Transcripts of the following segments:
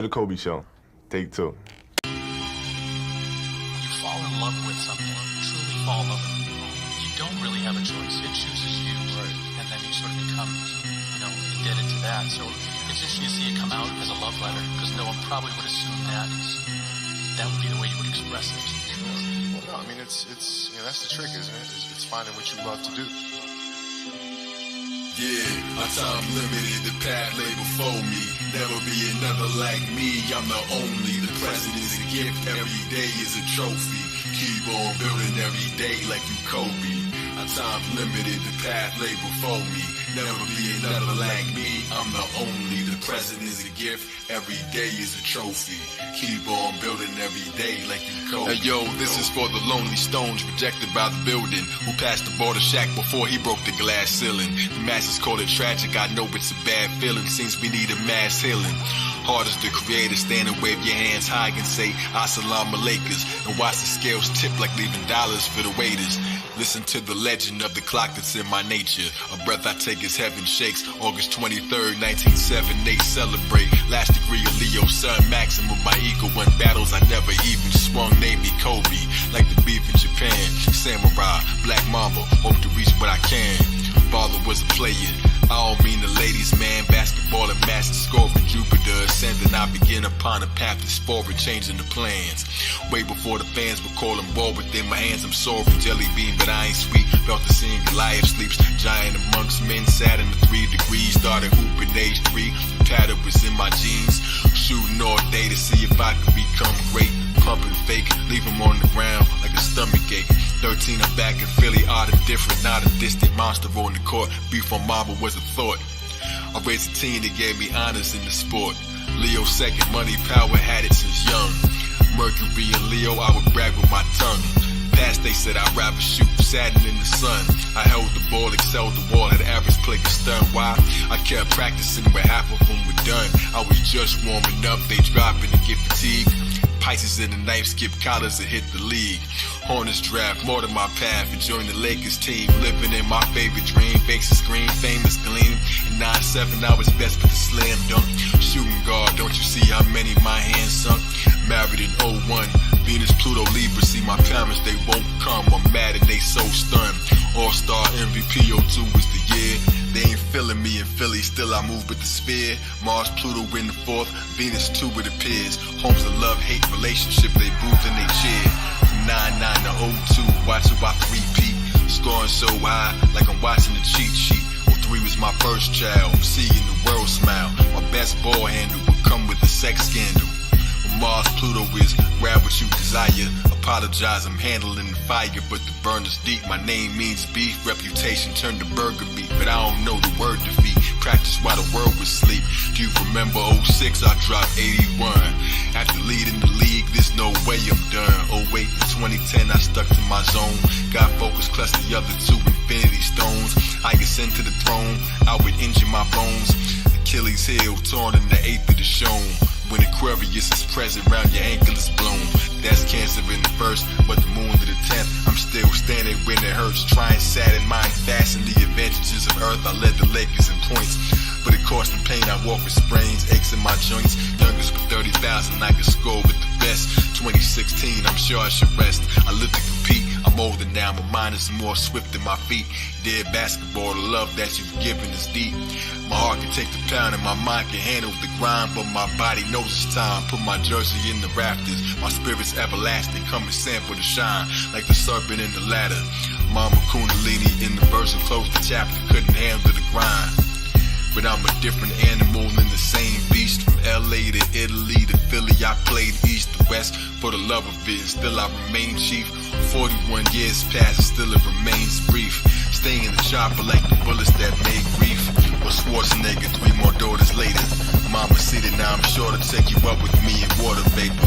The Kobe Show, take 2. You fall in love with something, truly fall in love with it. You don't really have a choice. It chooses you, right. And then you sort of become, indebted to that. So it's interesting to see it come out as a love letter, because no one probably would assume that would be the way you would express it. Sure. Well, no, I mean, it's that's the trick, isn't it? It's finding what you love to do. Yeah, my time limited, the path lay before me. Never be another like me, I'm the only. The present is a gift, every day is a trophy. Keep on building every day like you Kobe. My time limited, the path lay before me. Never be another like me, I'm the only. The present is a gift, every day is a trophy. Keep on building every day like you Kobe. Hey yo, this is for the lonely stones rejected by the building, who passed the border shack before he broke the glass ceiling. The masses call it tragic, I know it's a bad feeling. Seems we need a mass healing. Hard as the creator, stand and wave your hands high and say Assalamu alaikum, and watch the scales tip like leaving dollars for the waiters. Listen to the legend of the clock that's in my nature. A breath I take as heaven shakes. August 23rd, 1978, celebrate. Last degree of Leo, sun maximum, my ego won battles I never even swung. Name me Kobe, like the beef in Japan. Samurai, black mamba, hope to reach what I can. Father was a player, I don't mean the ladies, man. Basketball and master scoring, Jupiter ascending. I begin upon a path that's forward, changing the plans. Way before the fans would call them ball within my hands. I'm sorry, jelly bean, but I ain't sweet. Felt the scene, Goliath sleeps. Giant amongst men, sat in the 3 degrees. Started hooping age 3. The pattern was in my jeans. Shooting all day to see if I could become great. Pumping fake, leave them on the ground like a stomach ache. 13, I'm back in Philly, odd and different, not a distant monster on the court. Beef on marble was a thought. I raised a team that gave me honors in the sport. Leo second, money, power, had it since young. Mercury and Leo, I would brag with my tongue. Past they said I'd rather shoot Saturn in the sun. I held the ball, excelled the wall, had average play a stun. Why? I kept practicing where half of them were done. I was just warming up, they dropping and get fatigued. Pisces in the knife, skip collars and hit the league. Hornets draft, more than my path, and join the Lakers team. Living in my favorite dream, faces scream, famous gleam. In 9-7, I was best with the slam dunk. Shooting guard, don't you see how many my hands sunk? Married in 01, Venus, Pluto, Libra, see my parents, they won't come. I'm mad and they so stunned. All-star MVP 02 was the year. They ain't feeling me in Philly, still I move with the sphere. Mars, Pluto in the 4th, Venus 2 it appears. Homes of love-hate relationship, they booth and they cheer. From 99 to 02, watch who I 3-peat. Scoring so high, like I'm watching a cheat sheet. 03 was my first child, I'm seeing the world smile. My best ball handle will come with a sex scandal. Mars, Pluto is grab what you desire. Apologize, I'm handling the fire, but the burn is deep. My name means beef, reputation turned to burger meat, but I don't know the word defeat. Practice while the world was asleep. Do you remember 06? I dropped 81. After leading the league, there's no way I'm done. 08 to 2010, I stuck to my zone. Got focused, clutched the other 2 infinity stones. I ascend to the throne, I would injure my bones. Achilles heel, torn in the 8th of the shown. When Aquarius is present, round your ankle is blown. That's Cancer in the 1st, but the moon to the 10th. I'm still standing when it hurts, trying Saturn, mind fasten the advantages of Earth. I led the Lakers in points, but it caused me pain. I walk with sprains, aches in my joints. Youngest with 30,000, I can score with the best. 2016, I'm sure I should rest. I live to compete, I'm older now, my mind is more swift than my feet. Dead basketball, the love that you've given is deep. My heart can take the pound and my mind can handle the grind, but my body knows it's time. Put my jersey in the rafters, my spirit's everlasting. Come and sample the shine, like the serpent in the ladder. Mama Kundalini in the verse and closed the chapter, couldn't handle the grind. But I'm a different animal in the same beast. From LA to Italy to Philly, I played east to west for the love of it. Still I remain chief. 41 years past, still it remains brief. Staying in the chopper like the bullets that made grief. Or Schwarzenegger, 3 more daughters later. Mama seated, now I'm sure to take you up with me in water vapor.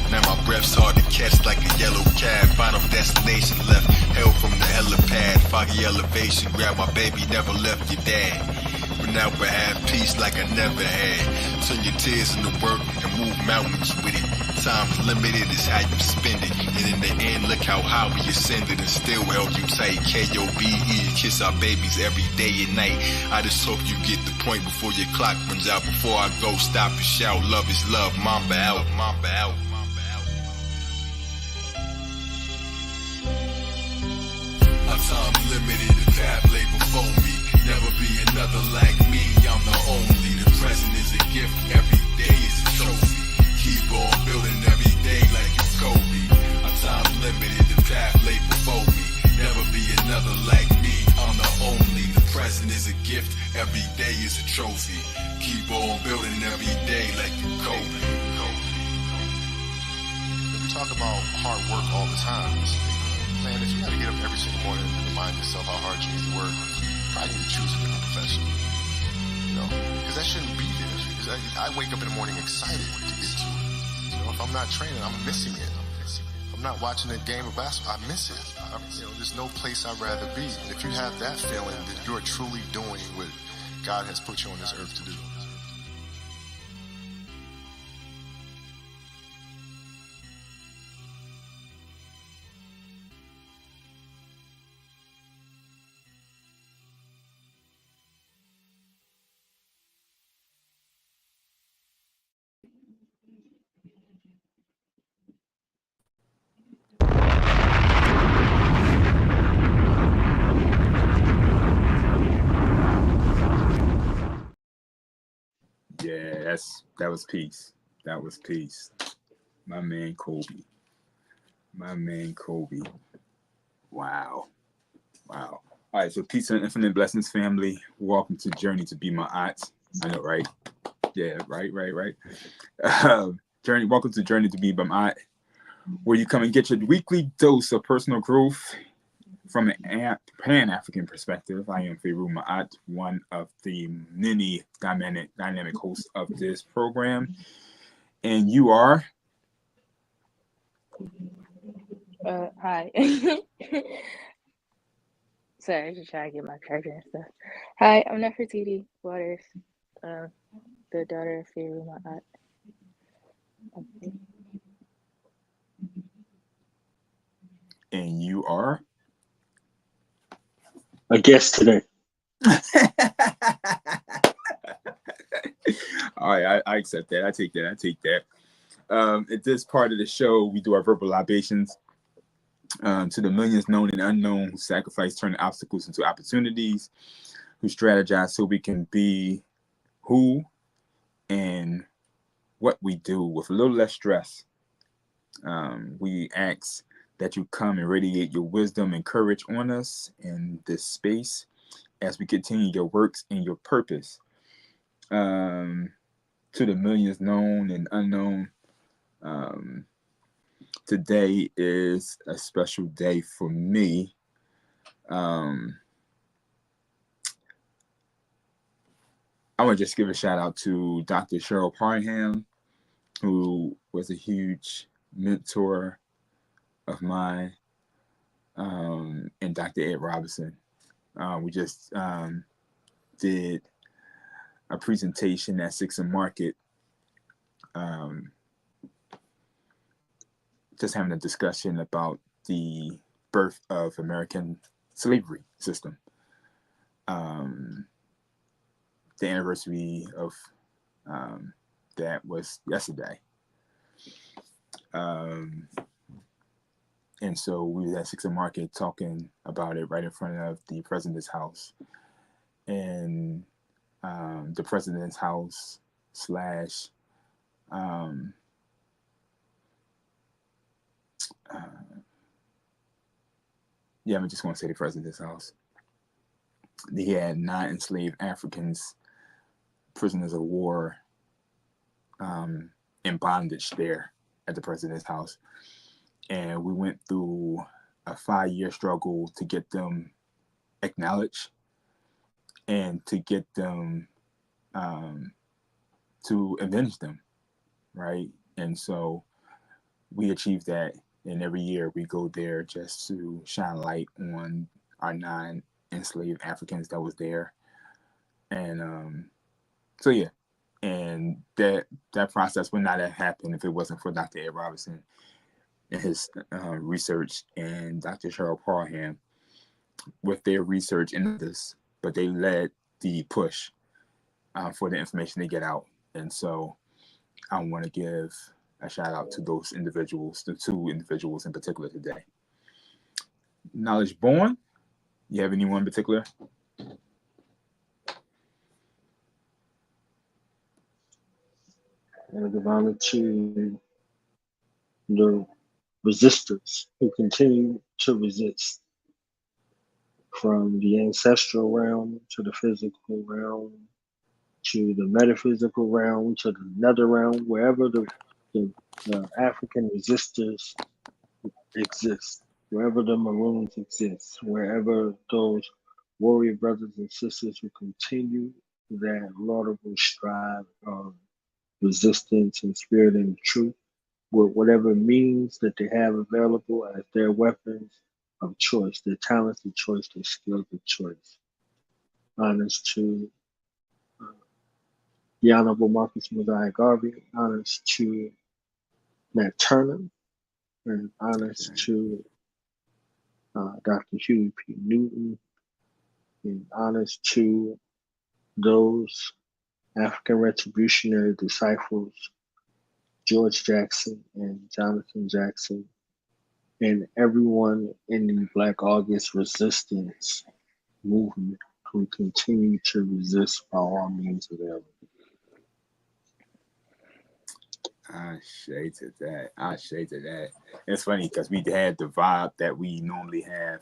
Now my breath's hard to catch like a yellow cab. Final destination left, hell from the helipad. Foggy elevation, grab my baby, never left your dad. serving out but have peace like I never had. Turn your tears into work and move mountains with it. Time's limited is how you spend it. And in the end, look how high we ascended and still held you tight. KOBE, kiss our babies every day and night. I just hope you get the point before your clock runs out. Before I go, stop and shout, love is love, Mamba out, Mamba out. My time's limited, the path lay before me. Never be another like me, I'm the only. The present is a gift, every day is a trophy. Keep on building every day like it's Kobe. My time's limited, the path lay before me. Never be another like me, I'm the only. The present is a gift, every day is a trophy. Keep on building every day like you Kobe. We talk about hard work all the time. Man, if you got to get up every single morning and remind yourself how hard you need to work, probably need to choose a different profession. You know, because that shouldn't be there. Because I wake up in the morning excited to get to it. You know, if I'm not training, I'm missing it. If I'm not watching a game of basketball, I miss it. There's no place I'd rather be. And if you have that feeling, then you are truly doing what God has put you on this earth to do. Yeah, that was peace. That was peace. My man Kobe. Wow. All right, so peace and infinite blessings, family. Welcome to Journey to Be Ma'at. I know, right? Yeah, right. Welcome to Journey to Be Ma'at, where you come and get your weekly dose of personal growth from an Pan-African perspective. I am Farugh Ma'at, one of the many dynamic hosts of this program. And you are? Hi. Sorry, I was just trying to get my charger and stuff. Hi, I'm Nefertiti Waters, the daughter of Farugh Ma'at. Okay. And you are? A guest today. All right, I accept that. I take that. At this part of the show, we do our verbal libations to the millions known and unknown who sacrifice turning obstacles into opportunities, who strategize so we can be who and what we do with a little less stress. We ask that you come and radiate your wisdom and courage on us in this space as we continue your works and your purpose. To the millions known and unknown, today is a special day for me. I want to just give a shout out to Dr. Cheryl Parham, who was a huge mentor of mine, and Dr. Ed Robinson. We just did a presentation at Six and Market, just having a discussion about the birth of American slavery system. The anniversary of that was yesterday. And so we was at Six and Market talking about it right in front of the president's house. And the president's house / yeah, I'm just going to say the president's house. He had 9 enslaved Africans, prisoners of war, in bondage there at the president's house. And we went through a 5-year struggle to get them acknowledged and to get them to avenge them, right? And so we achieved that. And every year we go there just to shine light on our 9 enslaved Africans that was there. And so yeah, and that process would not have happened if it wasn't for Dr. Ed Robinson and his research, and Dr. Cheryl Parham with their research and this, but they led the push for the information to get out. And so I want to give a shout out to those individuals, the two individuals in particular today. Knowledge Born, you have anyone in particular? And give honor to the resistors who continue to resist, from the ancestral realm to the physical realm to the metaphysical realm to the nether realm, wherever the African resistors exist, wherever the Maroons exist, wherever those warrior brothers and sisters who continue that laudable strive of resistance and spirit and truth, with whatever means that they have available as their weapons of choice, their talents of choice, their skills of choice. Honors to the Honorable Marcus Mosiah Garvey, honors to Nat Turner, and honors to Dr. Huey P. Newton, and honors to those African retributionary disciples, George Jackson and Jonathan Jackson, and everyone in the Black August resistance movement who continue to resist by all means available. I shade to that. It's funny because we had the vibe that we normally have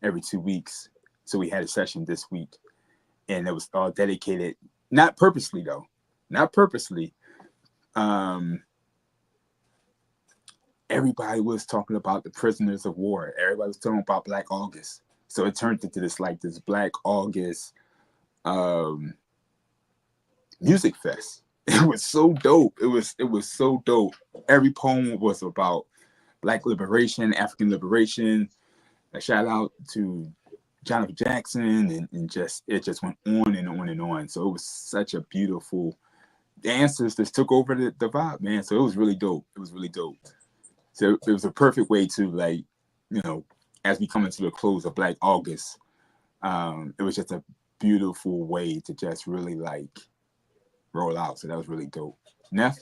every 2 weeks. So we had a session this week, and it was all dedicated, not purposely though, not purposely. Everybody was talking about the prisoners of war. Everybody was talking about Black August. So it turned into this Black August music fest. It was so dope. It was so dope. Every poem was about Black liberation, African liberation. A shout out to Jonathan Jackson, and it just went on and on and on. So it was such a beautiful. The ancestors took over the vibe, man. So it was really dope. So it was a perfect way to, as we come into the close of Black August, it was just a beautiful way to just really roll out. So that was really dope. Neff?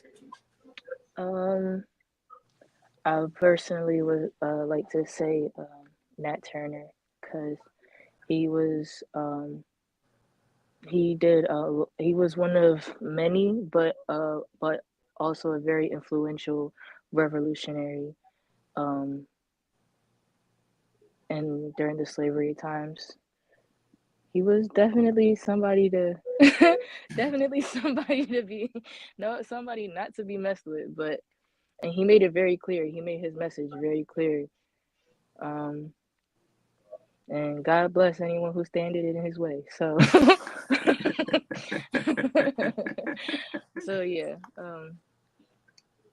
I personally would like to say Nat Turner, because he was he was one of many, but also a very influential revolutionary and during the slavery times. He was definitely somebody to somebody not to be messed with, and he made it very clear. He made his message very clear. And God bless anyone who standed in his way. So so yeah.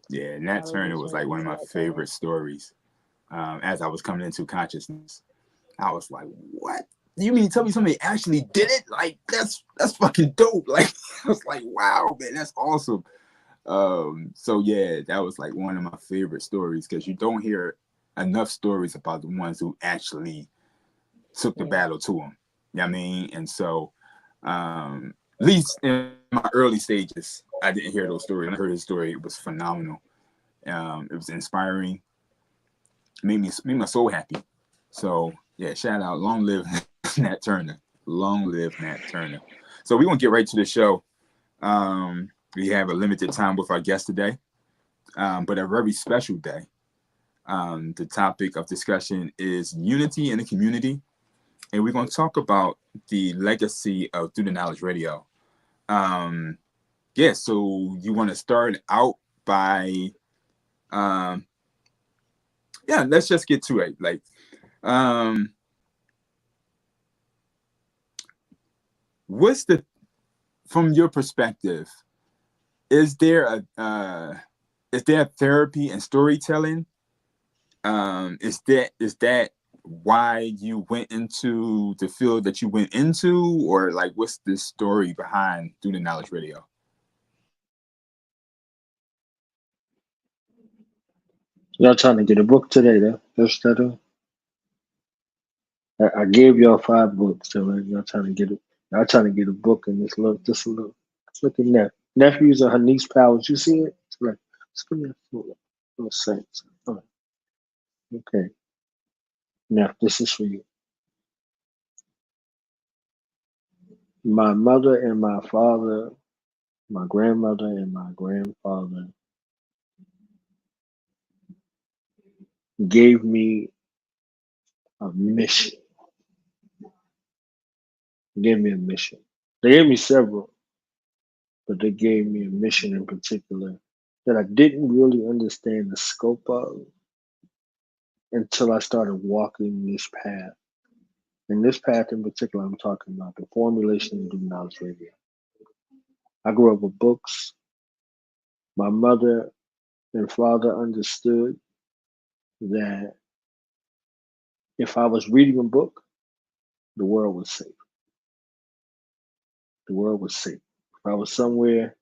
Yeah, Nat Turner was one of my favorite stories. As I was coming into consciousness, I was like, what? You mean tell me somebody actually did it? That's fucking dope. I was like, wow, man, that's awesome. So yeah, that was one of my favorite stories, because you don't hear enough stories about the ones who actually took the battle to them. You know what I mean? And so at least in my early stages, I didn't hear those stories. When I heard his story, it was phenomenal. It was inspiring. Made my soul happy. So yeah, shout out, long live Nat Turner. Long live Nat Turner. So we're gonna get right to the show. We have a limited time with our guest today, but a very special day. The topic of discussion is unity in the community, and we're going to talk about the legacy of Through the Knowledge Radio. So you want to start out by, let's just get to it. What's from your perspective, is there therapy and storytelling? Is that why you went into the field that you went into, or like what's the story behind Do the Knowledge Radio? Y'all trying to get a book today, though? That's that. I gave y'all 5 books today. Y'all trying to get it. Y'all trying to get a book in this little. Look at that. Nephews of her niece powers. You see it? It's like, just give me a little sense. All right. Okay. Now this is for you. My mother and my father, my grandmother and my grandfather gave me a mission. Gave me a mission. They gave me several, but they gave me a mission in particular that I didn't really understand the scope of until I started walking this path. And this path in particular, I'm talking about the formulation of Do Knowledge Radio. I grew up with books. My mother and father understood that if I was reading a book, the world was safe. The world was safe. If I was somewhere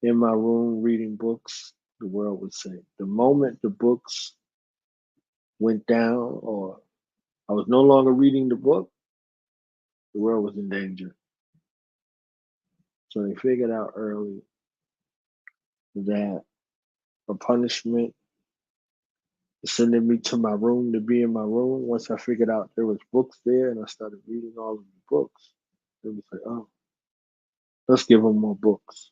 in my room reading books, the world was safe. The moment the books went down or I was no longer reading the book, the world was in danger. So they figured out early that a punishment is sending me to my room to be in my room. Once I figured out there was books there and I started reading all of the books, it was like, oh, let's give them more books.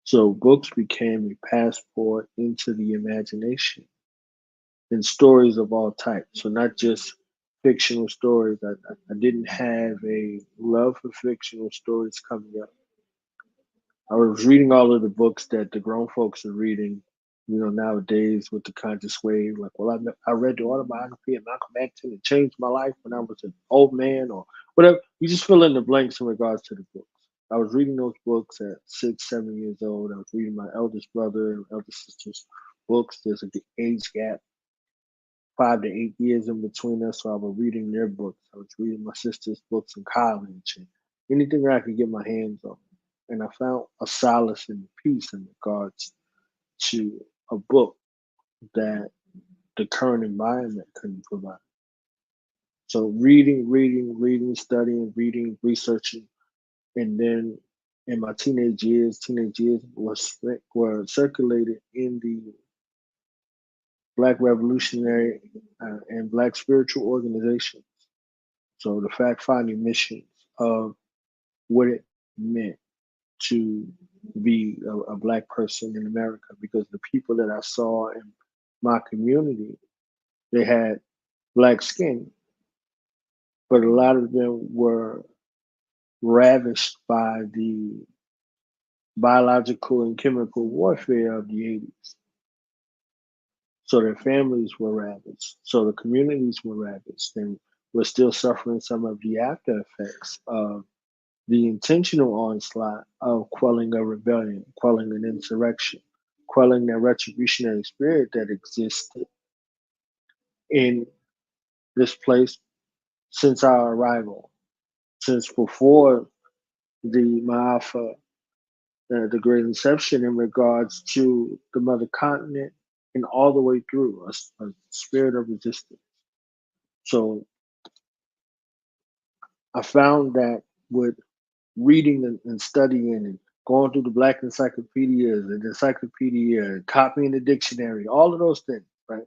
So books became a passport into the imagination and stories of all types. So not just fictional stories. I didn't have a love for fictional stories coming up. I was reading all of the books that the grown folks are reading, nowadays with the conscious wave. Like, well, I read the autobiography of Malcolm X and it changed my life when I was an old man or whatever. You just fill in the blanks in regards to the books. I was reading those books at 6, 7 years old. I was reading my eldest brother and eldest sister's books. There's an age gap, 5 to 8 years in between us. So I was reading their books. I was reading my sister's books in college and anything I could get my hands on. And I found a solace and peace in regards to a book that the current environment couldn't provide. So reading, studying, researching, and then in my teenage years were circulated in the Black revolutionary and Black spiritual organizations. So the fact-finding missions of what it meant to be a Black person in America, because the people that I saw in my community, they had Black skin, but a lot of them were ravished by the biological and chemical warfare of the 80s. So their families were ravaged. So the communities were ravaged. And we're still suffering some of the after effects of the intentional onslaught of quelling a rebellion, quelling an insurrection, quelling that retributionary spirit that existed in this place since our arrival, since before the Ma'afa, the Great Inception, in regards to the Mother Continent and all the way through a spirit of resistance. So I found that with reading and studying and going through the Black encyclopedias and the encyclopedia and copying the dictionary, all of those things, right?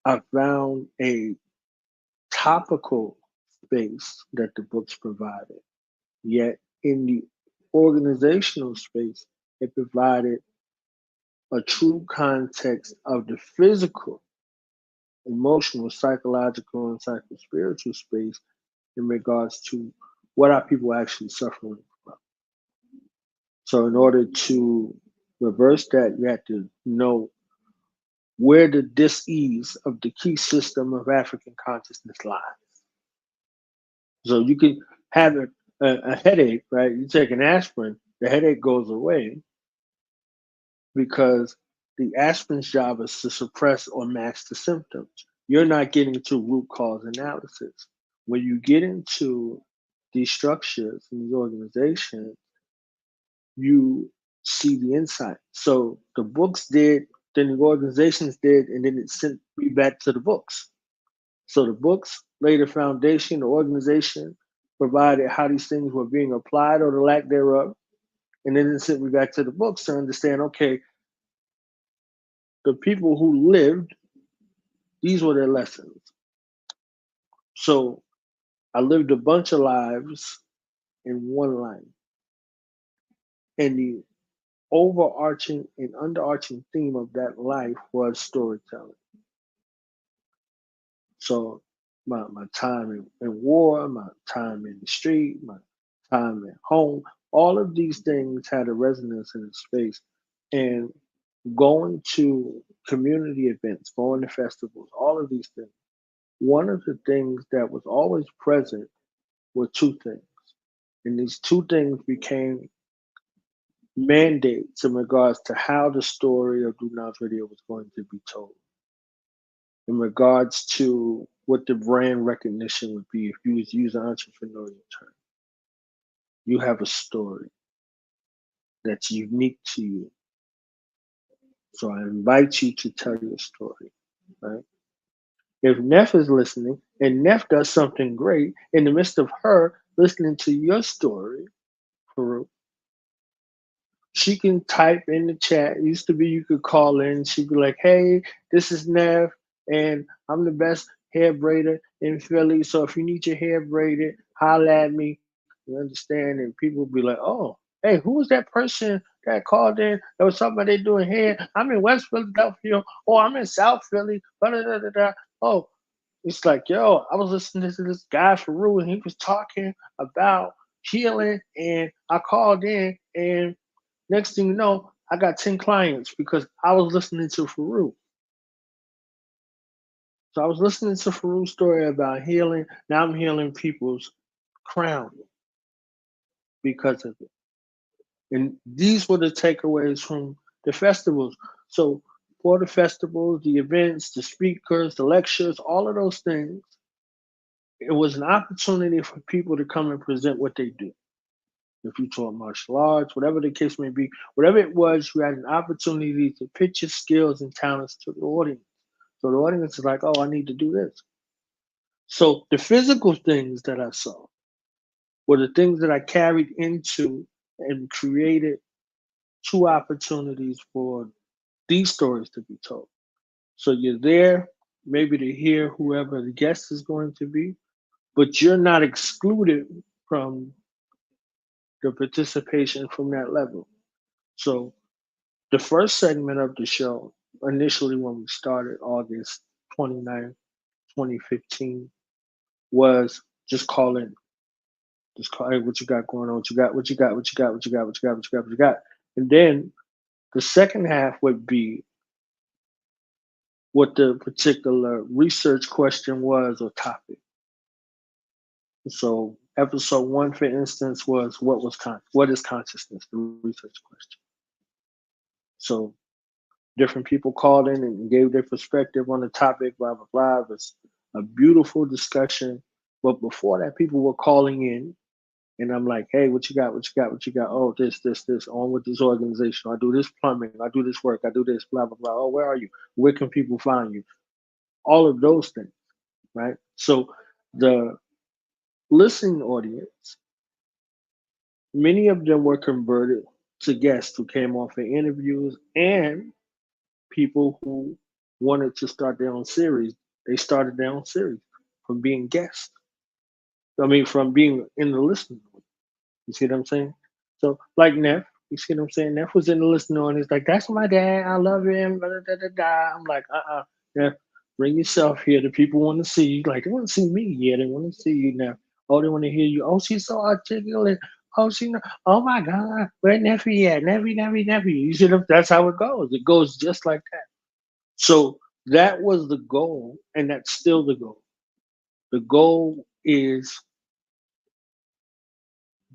I found a topical space that the books provided. Yet in the organizational space, it provided a true context of the physical, emotional, psychological, and psycho-spiritual space in regards to what are people actually suffering from. So in order to reverse that, you have to know where the dis-ease of the key system of African consciousness lies. So you can have a headache, right? You take an aspirin, the headache goes away because The aspirin's job is to suppress or mask the symptoms. You're not getting to root cause analysis. When you get into these structures and these organizations, you see the insight. So the books did, then the organizations did, and then it sent me back to the books. So the books laid a foundation, the organization provided how these things were being applied or the lack thereof. And then it sent me back to the books to understand, okay, the people who lived, these were their lessons. So I lived a bunch of lives in one life. And the overarching and underarching theme of that life was storytelling. So my time in war, my time in the street, my time at home, all of these things had a resonance in the space. And going to community events, going to festivals, all of these things, one of the things that was always present were two things. And these two things became mandates in regards to how the story of Do Not Video was going to be told. In regards to what the brand recognition would be if you use an entrepreneurial term. You have a story that's unique to you. So I invite you to tell your story, right? If Neff is listening and Neff does something great in the midst of her listening to your story, Farugh, she can type in the chat. It used to be you could call in. She'd be like, hey, this is Neff, and I'm the best hair braider in Philly. So if you need your hair braided, holla at me. You understand? And people will be like, oh, hey, who was that person that called in that was talking about they doing hair? I'm in West Philadelphia. Oh, I'm in South Philly. Da-da-da-da-da. Oh, it's like, yo, I was listening to this guy, Farugh, and he was talking about healing, and I called in, and next thing you know, I got 10 clients because I was listening to Farugh. So I was listening to Farough's story about healing. Now I'm healing people's crown because of it. And these were the takeaways from the festivals. So for the festivals, the events, the speakers, the lectures, all of those things, it was an opportunity for people to come and present what they do. If you taught martial arts, whatever the case may be, whatever it was, you had an opportunity to pitch your skills and talents to the audience. So the audience is like, oh, I need to do this. So the physical things that I saw were the things that I carried into and created two opportunities for these stories to be told. So you're there maybe to hear whoever the guest is going to be, but you're not excluded from the participation from that level. So the first segment of the show, initially when we started August 29th, 2015, was just call in. Just call, hey, what you got going on? What you got, what you got, what you got, what you got, what you got, what you got, what you got. And then the second half would be what the particular research question was or topic. So episode 1, for instance, was what is consciousness, the research question. So different people called in and gave their perspective on the topic, blah, blah, blah. It was a beautiful discussion. But before that, people were calling in, and I'm like, hey, what you got, what you got, what you got? Oh, this, on with this organization. I do this plumbing, I do this work, I do this, blah, blah, blah. Oh, where are you? Where can people find you? All of those things, right? So the listening audience, many of them were converted to guests who came off of interviews and people who wanted to start their own series. They started their own series from being guests. I mean, from being in the listening audience. You see what I'm saying? So, like Neff, you see what I'm saying? Neff was in the listening audience, like, that's my dad. I love him. Da, da, da, da. I'm like, Neff, bring yourself here. The people want to see you. Like, they want to see me. Yeah, they want to see you now. Oh, they want to hear you. Oh, she's so articulate. Oh, oh my God, where Neffy at? Neffy. You see, that's how it goes. It goes just like that. So that was the goal, and that's still the goal. The goal is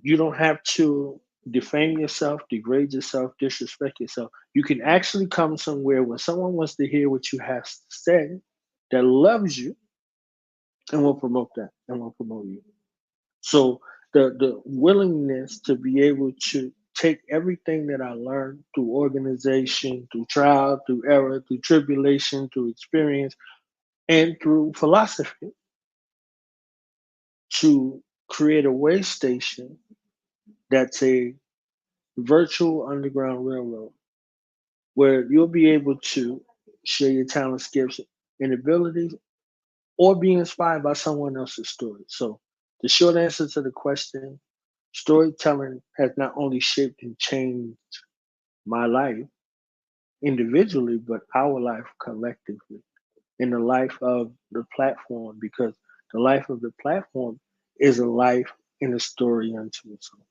you don't have to defame yourself, degrade yourself, disrespect yourself. You can actually come somewhere where someone wants to hear what you have to say, that loves you, and will promote that and will promote you. So the willingness to be able to take everything that I learned through organization, through trial, through error, through tribulation, through experience, and through philosophy, to create a way station that's a virtual underground railroad where you'll be able to share your talents, gifts, and abilities, or be inspired by someone else's story. So the short answer to the question, storytelling has not only shaped and changed my life individually, but our life collectively, in the life of the platform, because the life of the platform is a life and a story unto itself.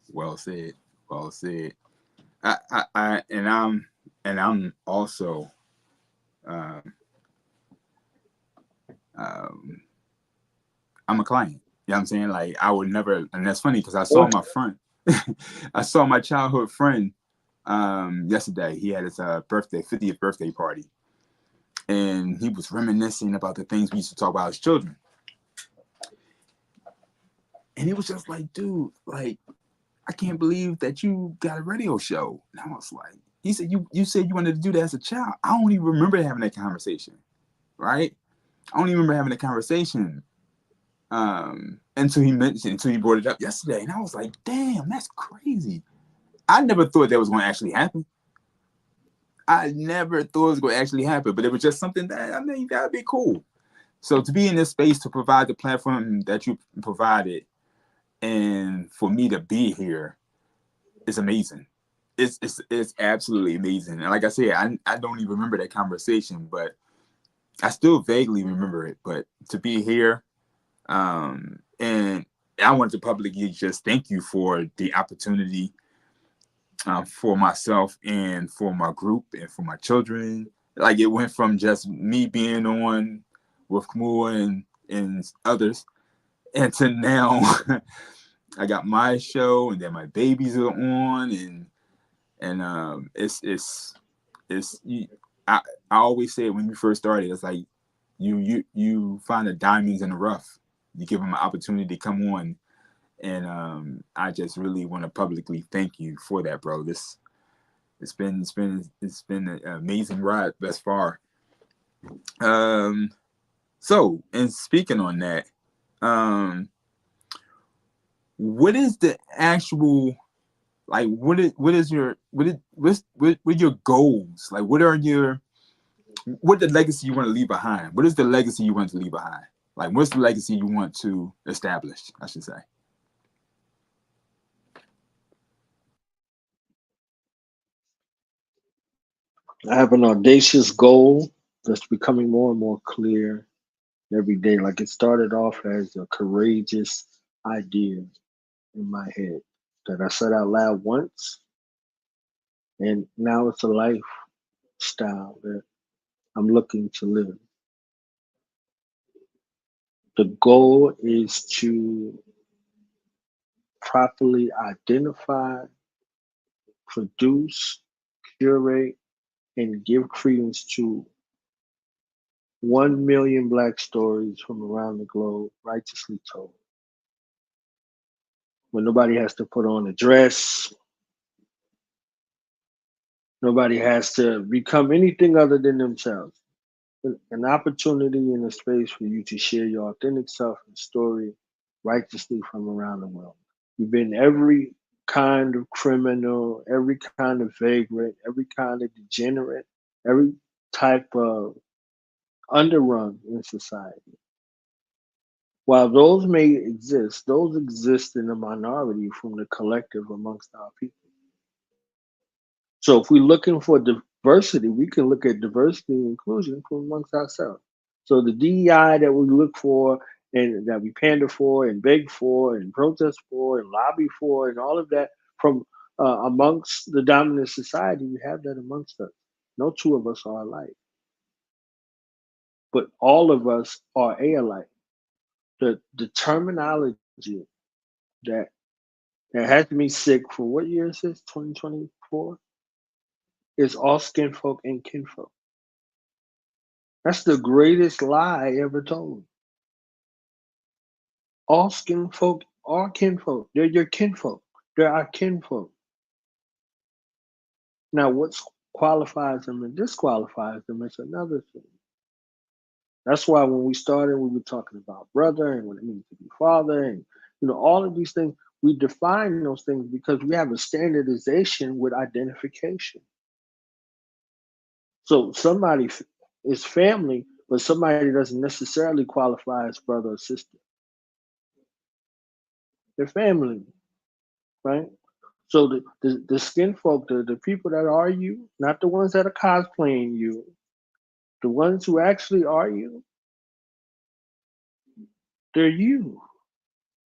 Well said. Well said. I'm also um, um, I'm a client. You know what I'm saying? Like I would never, and that's funny because I saw my friend, I saw my childhood friend yesterday. He had his 50th birthday party, and he was reminiscing about the things we used to talk about as children. And he was just like, dude, like, I can't believe that you got a radio show. And I was like, he said, you said you wanted to do that as a child. I don't even remember having that conversation, right? I don't even remember having a conversation until he brought it up yesterday. And I was like, damn, that's crazy. I never thought that was going to actually happen. I never thought it was going to actually happen, but it was just something that, I mean, that'd be cool. So to be in this space, to provide the platform that you provided, and for me to be here is amazing. It's absolutely amazing. And like I said, I don't even remember that conversation, but I still vaguely remember it. But to be here, and I want to publicly just thank you for the opportunity, for myself and for my group and for my children. Like it went from just me being on with Kamua and others, and to now I got my show, and then my babies are on, and it's I always say when you first started, it's like you find the diamonds in the rough. You give them an opportunity to come on, and I just really want to publicly thank you for that, bro. It's been an amazing ride thus far. So, and speaking on that, what is the actual, like, what is your goals? Like, what the legacy you want to leave behind? What is the legacy you want to leave behind? Like, what's the legacy you want to establish, I should say? I have an audacious goal that's becoming more and more clear every day. Like it started off as a courageous idea in my head that I said out loud once, and now it's a lifestyle that I'm looking to live. The goal is to properly identify, produce, curate, and give credence to 1 million Black stories from around the globe, righteously told. When nobody has to put on a dress, nobody has to become anything other than themselves. An opportunity and a space for you to share your authentic self and story righteously from around the world. You've been every kind of criminal, every kind of vagrant, every kind of degenerate, every type of underrun in society. While those may exist, those exist in a minority from the collective amongst our people. So if we're looking for diversity, we can look at diversity and inclusion from amongst ourselves. So the DEI that we look for and that we pander for and beg for and protest for and lobby for and all of that from amongst the dominant society, we have that amongst us. No two of us are alike, but all of us are alike. the terminology that has me sick for what year is this? 2024 is all skin folk and kinfolk. That's the greatest lie ever told. All skin folk are kinfolk. They're your kinfolk. They're our kinfolk. Now, what qualifies them and disqualifies them is another thing. That's why when we started, we were talking about brother and what it means to be father, and all of these things. We define those things because we have a standardization with identification. So somebody is family, but somebody doesn't necessarily qualify as brother or sister. They're family, right? So the skin folk, the people that are you, not the ones that are cosplaying you, the ones who actually are you, they're you.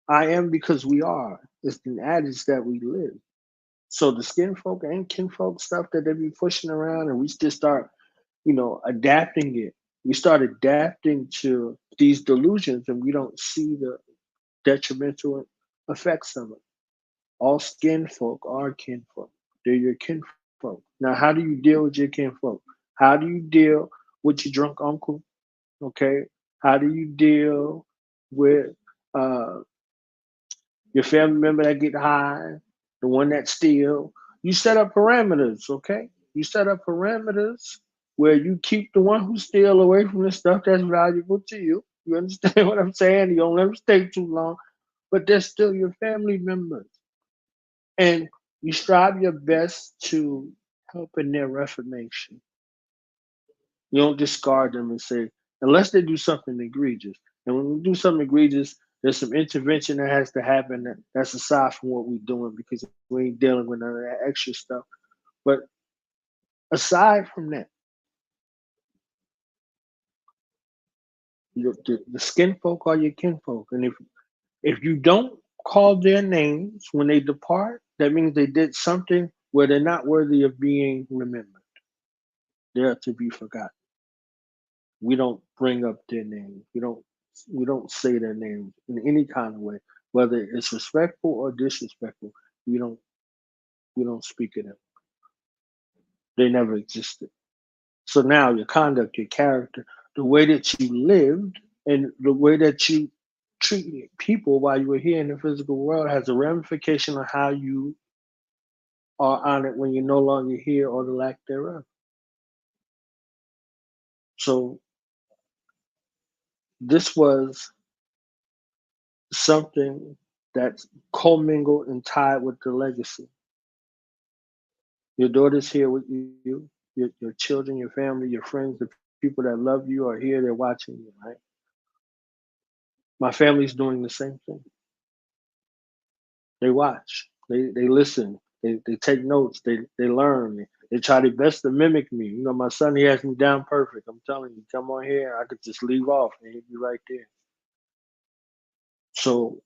I am because we are. It's an adage that we live. So the skin folk and kinfolk stuff that they be pushing around, and we just start, adapting it. We start adapting to these delusions, and we don't see the detrimental effects of it. All skin folk are kinfolk. They're your kinfolk. Now, how do you deal with your kinfolk? How do you deal with your drunk uncle? Okay. How do you deal with uh, your family member that get high, the one that steal? You set up parameters, okay? You set up parameters where you keep the one who steal away from the stuff that's valuable to you. You understand what I'm saying? You don't let them stay too long, but they're still your family members. And you strive your best to help in their reformation. You don't discard them and say, unless they do something egregious. And when we do something egregious, there's some intervention that has to happen that's aside from what we're doing because we ain't dealing with none of that extra stuff. But aside from that, the skin folk are your kinfolk. And if you don't call their names when they depart, that means they did something where they're not worthy of being remembered. They're to be forgotten. We don't bring up their names. We don't say their names in any kind of way, whether it's respectful or disrespectful. We don't speak of them. They never existed. So now your conduct, your character, the way that you lived, and the way that you treated people while you were here in the physical world has a ramification on how you are honored when you're no longer here or the lack thereof. So this was something that's commingled and tied with the legacy. Your daughter's here with you, your children, your family, your friends, the people that love you are here, they're watching you, right? My family's doing the same thing. They watch, they listen, they take notes, they learn, they try their best to mimic me. My son, he has me down perfect. I'm telling you, come on here, I could just leave off and he'd be right there. So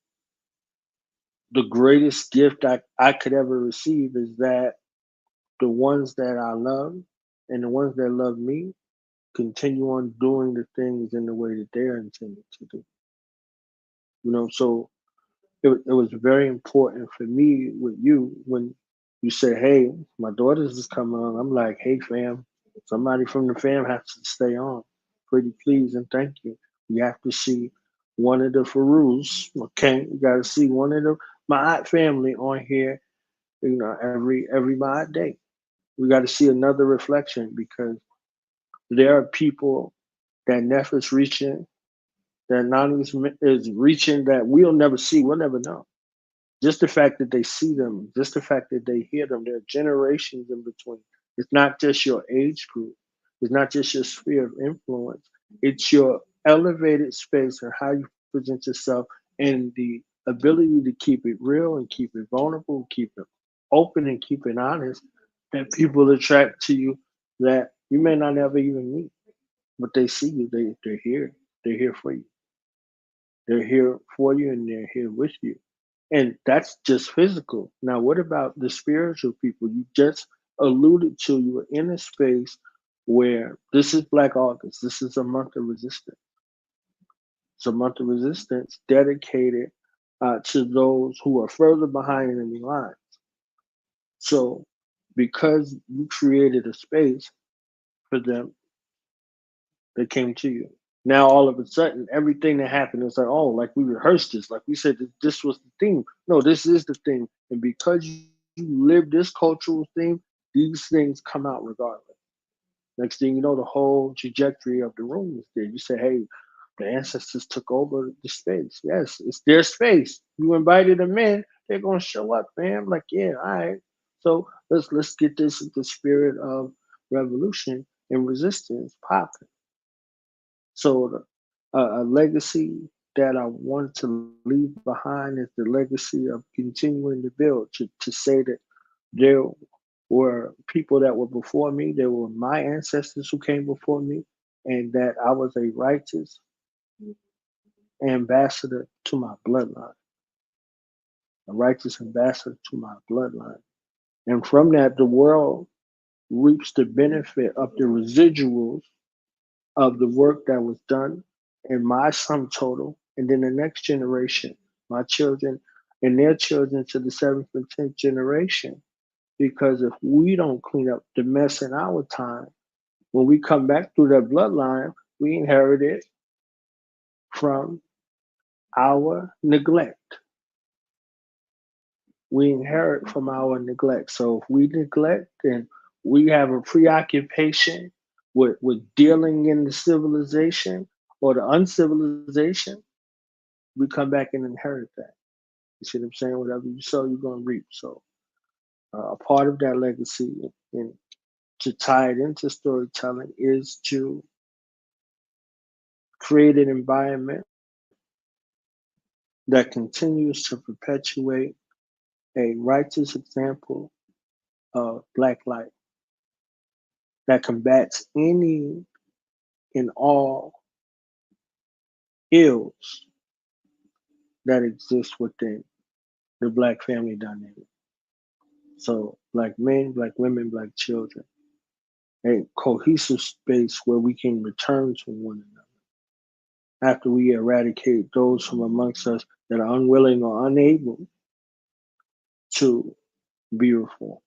the greatest gift I could ever receive is that the ones that I love and the ones that love me continue on doing the things in the way that they're intended to do. So it was very important for me with you when you say, hey, my daughter's is coming on. I'm like, hey, fam, somebody from the fam has to stay on. Pretty please and thank you. You have to see one of the Faroughs, okay? You got to see one of the Ma'at family on here, every Ma'at day. We got to see another reflection because there are people that Neff is reaching, that Anonymous is reaching that we'll never see, we'll never know. Just the fact that they see them, just the fact that they hear them, there are generations in between. It's not just your age group. It's not just your sphere of influence. It's your elevated space and how you present yourself and the ability to keep it real and keep it vulnerable, keep it open and keep it honest that people attract to you that you may not ever even meet. But they see you, they're here. They're here for you. They're here for you and they're here with you. And that's just physical. Now, what about the spiritual people? You just alluded to you were in a space where this is Black August. This is a month of resistance. It's a month of resistance dedicated to those who are further behind enemy lines. So, because you created a space for them, they came to you. Now, all of a sudden, everything that happened is like, oh, like we rehearsed this, like we said that this was the theme. No, this is the thing. And because you live this cultural theme, these things come out regardless. Next thing you know, the whole trajectory of the room is there. You say, hey, the ancestors took over the space. Yes, it's their space. You invited them in, they're gonna show up, man. I'm like, yeah, all right. So let's get this the spirit of revolution and resistance popping. So a legacy that I want to leave behind is the legacy of continuing to build, to say that there were people that were before me, there were my ancestors who came before me, and that I was a righteous ambassador to my bloodline, a righteous ambassador to my bloodline. And from that, the world reaps the benefit of the residuals of the work that was done in my sum total, and then the next generation, my children and their children to the seventh and 10th generation. Because if we don't clean up the mess in our time, when we come back through that bloodline, we inherit it from our neglect. We inherit from our neglect. So if we neglect and we have a preoccupation with dealing in the civilization or the uncivilization, we come back and inherit that. You see what I'm saying? Whatever you sow, you're going to reap. So a part of that legacy and to tie it into storytelling is to create an environment that continues to perpetuate a righteous example of Black life that combats any and all ills that exist within the Black family dynamic. So, Black men, Black women, Black children, a cohesive space where we can return to one another after we eradicate those from amongst us that are unwilling or unable to be reformed.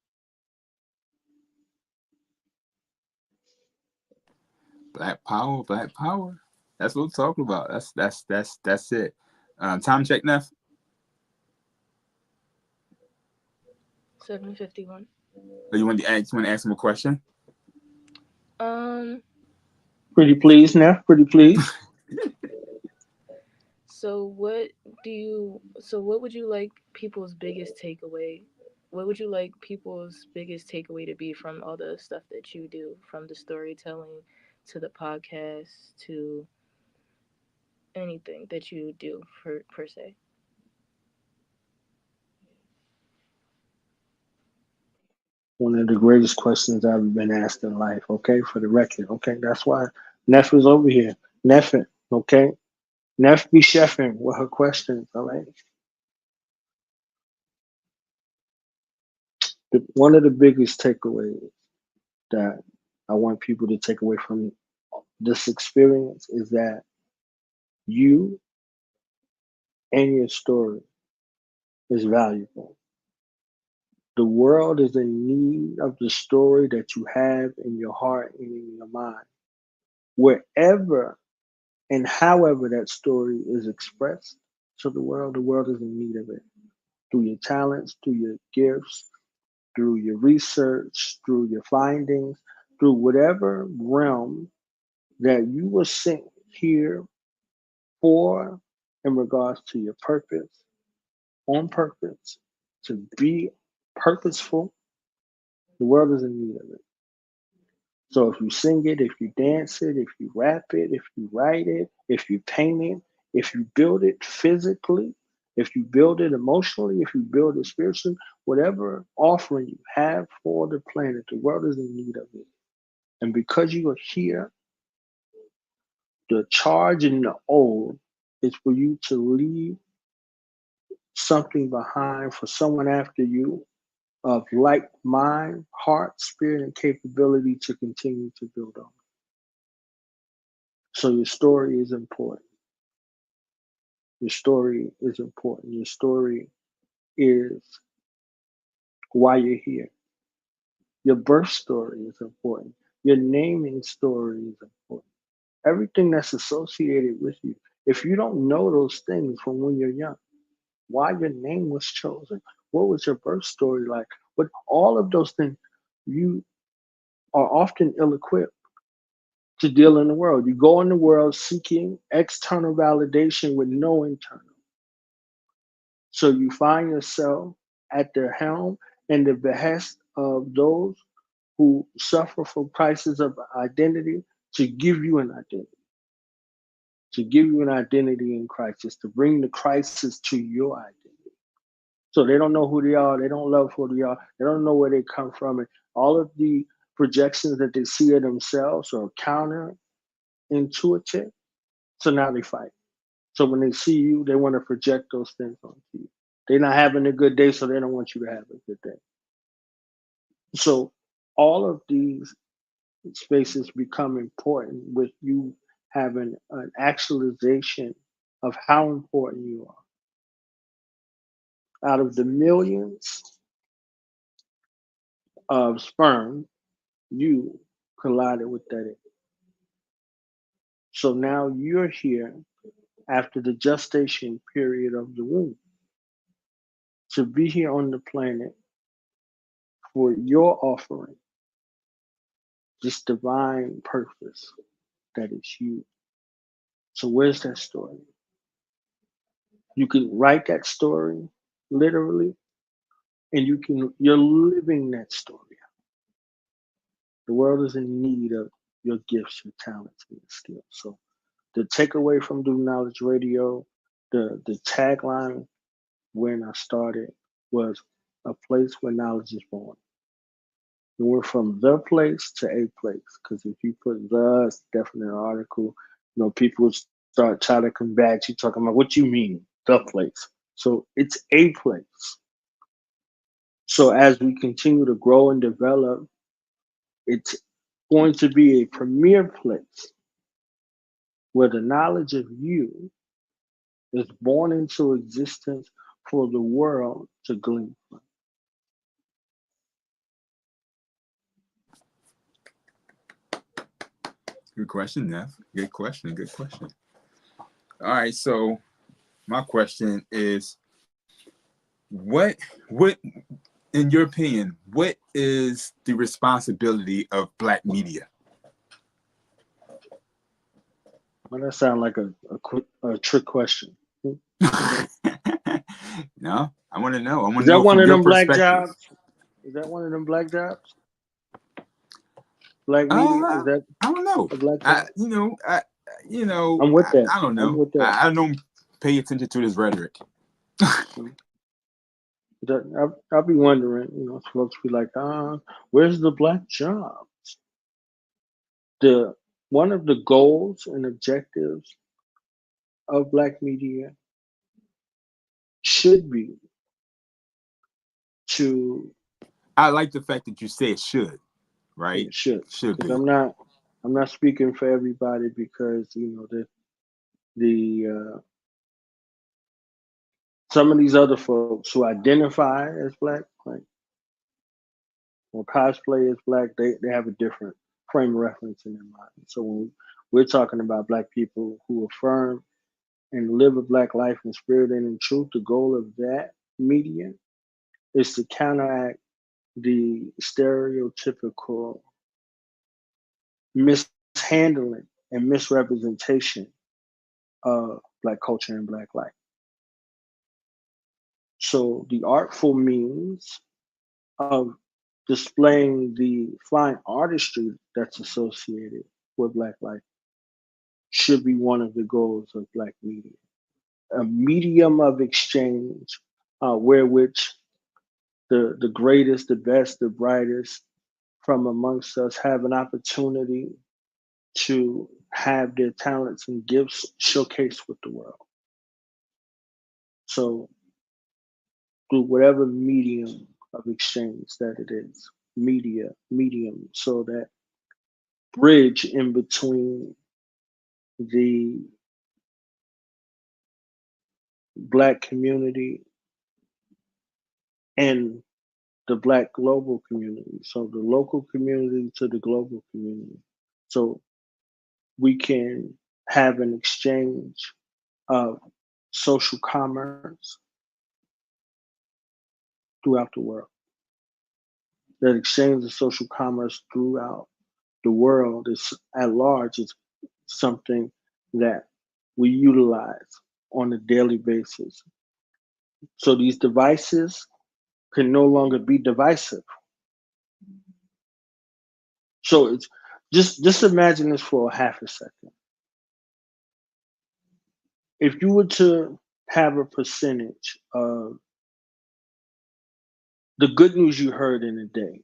Black power, black power. That's what we're talking about. That's it. Time check, Neff. 7:51. You want to ask him a question? Um. Pretty please now, pretty please. So what do you? So what would you like people's biggest takeaway? What would you like people's biggest takeaway to be from all the stuff that you do, from the storytelling to the podcast to anything that you do per se? One of the greatest questions I've ever been asked in life, okay, for the record, okay? That's why Neff is over here. Neffing, okay? Neff be chefing with her questions, all right? One of the biggest takeaways that I want people to take away from this experience is that you and your story is valuable. The world is in need of the story that you have in your heart and in your mind. Wherever and however that story is expressed to the world is in need of it. Through your talents, through your gifts, through your research, through your findings, through whatever realm that you were sent here for in regards to your purpose, on purpose, to be purposeful, the world is in need of it. So if you sing it, if you dance it, if you rap it, if you write it, if you paint it, if you build it physically, if you build it emotionally, if you build it spiritually, whatever offering you have for the planet, the world is in need of it. And because you are here, the charge and the old is for you to leave something behind for someone after you of like mind, heart, spirit, and capability to continue to build on. So your story is important. Your story is important. Your story is why you're here. Your birth story is important. Your naming story is important. Everything that's associated with you. If you don't know those things from when you're young, why your name was chosen, what was your birth story like, but all of those things, you are often ill-equipped to deal in the world. You go in the world seeking external validation with no internal. So you find yourself at the helm and the behest of those who suffer from crisis of identity to give you an identity, to give you an identity in crisis, to bring the crisis to your identity. So they don't know who they are, they don't love who they are, they don't know where they come from. And all of the projections that they see of themselves are counterintuitive. So now they fight. So when they see you, they want to project those things onto you. They're not having a good day, so they don't want you to have a good day. So all of these spaces become important with you having an actualization of how important you are. Out of the millions of sperm, you collided with that egg. So now you're here after the gestation period of the womb to be here on the planet for your offering, this divine purpose that is you. So where's that story? You can write that story literally, and you're living that story. The world is in need of your gifts, your talents, and your skills. So the takeaway from Do Knowledge Radio, the tagline when I started was a place where knowledge is born. And we're from the place to a place. Because if you put the, it's definitely an article, people start trying to combat you talking about what you mean, the place. So it's a place. So as we continue to grow and develop, it's going to be a premier place where the knowledge of you is born into existence for the world to glean from. Good question, Neff. Good question. Good question. All right. So my question is, what, in your opinion, what is the responsibility of Black media? Well, that sounds like a trick question. No, I want to know. I want Is to that know one from of your them black perspective. jobs? Is that one of them black jobs? Black media? Is that I don't know. a black job? I'm with that. I don't I'm know. with that. I don't pay attention to this rhetoric. I'll be wondering, folks be like, where's the black jobs? One of the goals and objectives of black media should be to. I like the fact that you say it should, right? It should be. I'm not speaking for everybody because the some of these other folks who identify as black, like or cosplay as black, they have a different frame of reference in their mind. So when we're talking about black people who affirm and live a black life in spirit and in truth, the goal of that media is to counteract the stereotypical mishandling and misrepresentation of black culture and black life. So the artful means of displaying the fine artistry that's associated with black life should be one of the goals of black media. A medium of exchange where which the greatest, the best, the brightest from amongst us have an opportunity to have their talents and gifts showcased with the world. So through whatever medium of exchange that it is, medium, so that bridge in between the Black community and the Black global community. So the local community to the global community. So we can have an exchange of social commerce throughout the world. That exchange of social commerce throughout the world is at large is something that we utilize on a daily basis. So these devices can no longer be divisive. So it's just imagine this for a half a second. If you were to have a percentage of the good news you heard in a day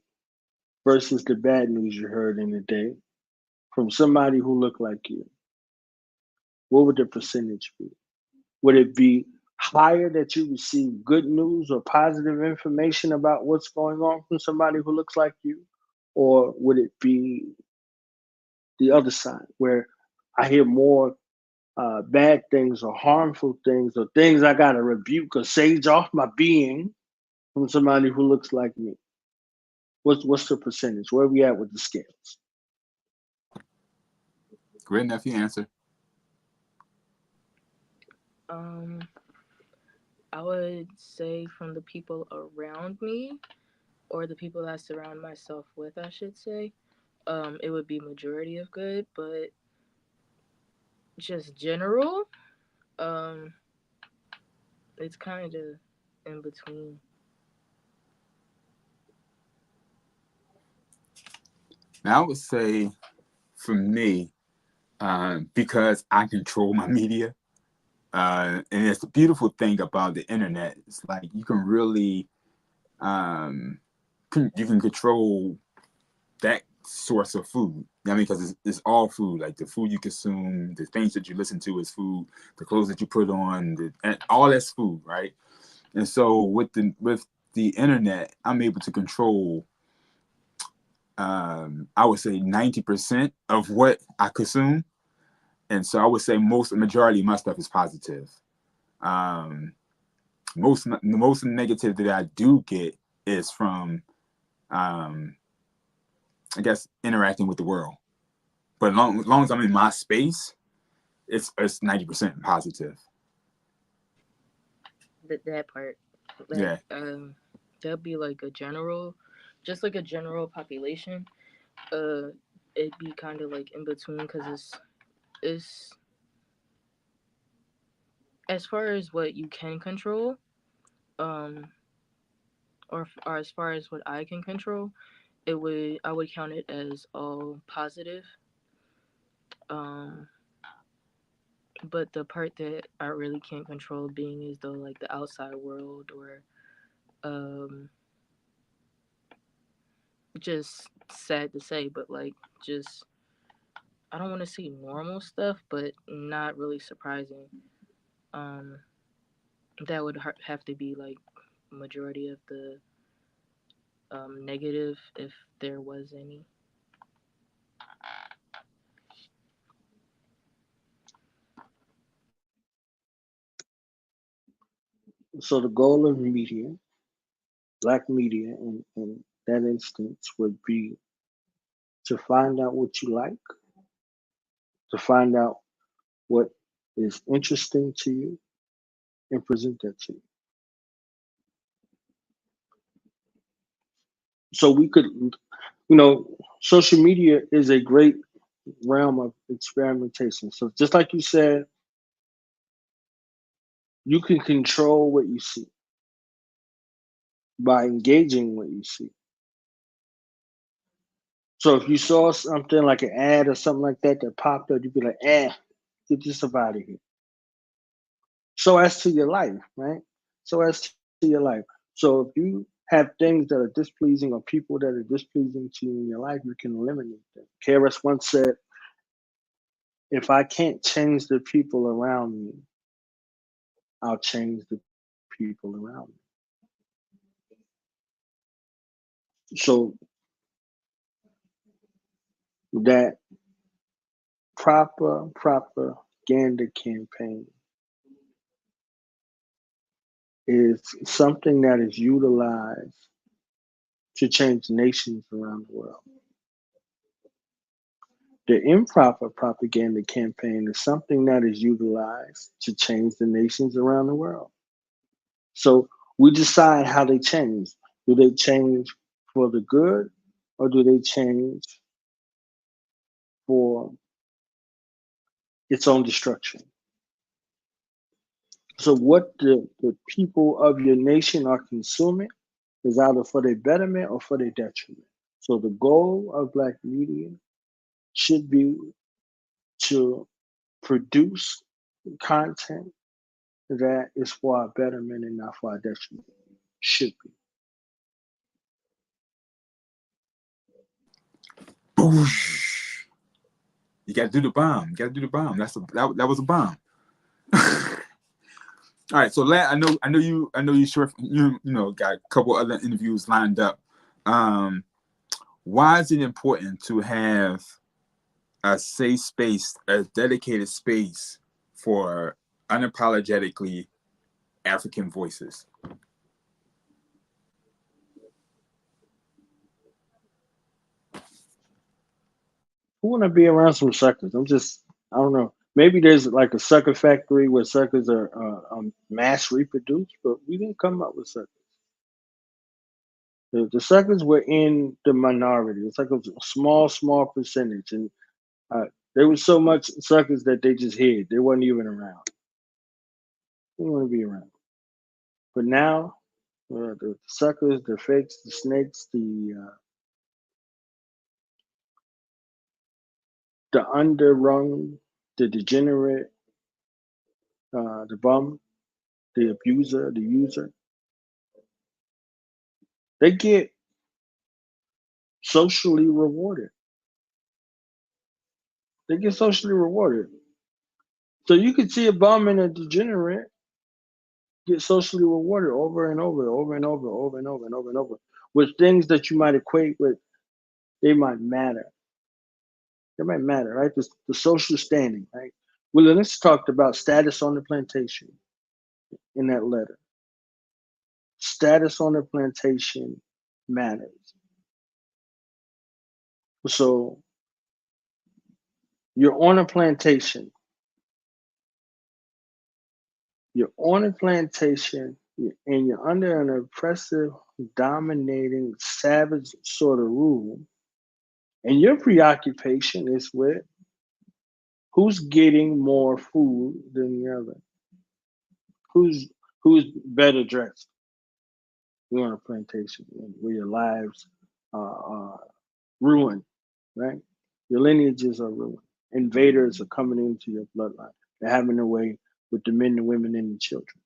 versus the bad news you heard in a day from somebody who looked like you, what would the percentage be? Would it be higher that you receive good news or positive information about what's going on from somebody who looks like you? Or would it be the other side where I hear more bad things or harmful things or things I got to rebuke or sage off my being from somebody who looks like me? What's the percentage? Where are we at with the scales? Great nephew answer. I would say from the people around me, or the people I surround myself with, I should say. It would be majority of good, but just general, um, it's kind of in between. Now I would say for me, because I control my media, and it's the beautiful thing about the internet. It's like you can really, you can control that source of food. I mean, because it's all food. Like the food you consume, the things that you listen to is food. The clothes that you put on, and all that's food, right? And so with the internet, I'm able to control. I would say 90% of what I consume, and so I would say majority of my stuff is positive. The most negative that I do get is from, I guess, interacting with the world. But as long as I'm in my space, it's 90% positive. That part, like, Yeah. that'd be like a general, just like a general population. It'd be kind of like in between because it's as far as what you can control, um, or as far as what I can control, I would count it as all positive. Um, but the part that I really can't control being is though like the outside world or um just sad to say, but like just I don't want to see normal stuff, but not really surprising. Um, that would have to be like majority of the negative if there was any. So the goal of media, black media in that instance, would be to find out what you like, to find out what is interesting to you, and present that to you. So we could, social media is a great realm of experimentation. So just like you said, you can control what you see by engaging what you see. So if you saw something like an ad or something like that that popped up, you'd be like, get this up out of here. So as to your life, right? So as to your life. So if you have things that are displeasing or people that are displeasing to you in your life, you can eliminate them. KRS once said, if I can't change the people around me, I'll change the people around me. So that proper propaganda campaign is something that is utilized to change nations around the world. The improper propaganda campaign is something that is utilized to change the nations around the world. So we decide how they change. Do they change for the good, or do they change for its own destruction? So what the people of your nation are consuming is either for their betterment or for their detriment. So the goal of Black media should be to produce content that is for our betterment and not for our detriment. Should be. Boosh. You got to do the bomb. You got to do the bomb. That was a bomb. All right, so I know you sure you got a couple other interviews lined up. Why is it important to have a safe space, a dedicated space for unapologetically African voices? Who want to be around some suckers? I don't know. Maybe there's like a sucker factory where suckers are mass reproduced, but we didn't come up with suckers. The suckers were in the minority. It's like a small percentage, and there was so much suckers that they just hid. They wasn't even around. They didn't want to be around. But now, the suckers, the fakes, the snakes, the underrung, the degenerate, the bum, the abuser, the user, they get socially rewarded. They get socially rewarded. So you could see a bum and a degenerate get socially rewarded over and over with things that you might equate with. They might matter. They might matter, right? The social standing, right? Let's talked about status on the plantation in that letter. Status on the plantation matters. So you're on a plantation. You're on a plantation and you're under an oppressive, dominating, savage sort of rule. And your preoccupation is with who's getting more food than the other. Who's better dressed? You're on a plantation where your lives are ruined, right? Your lineages are ruined. Invaders are coming into your bloodline. They're having their way with the men, the women, and the children.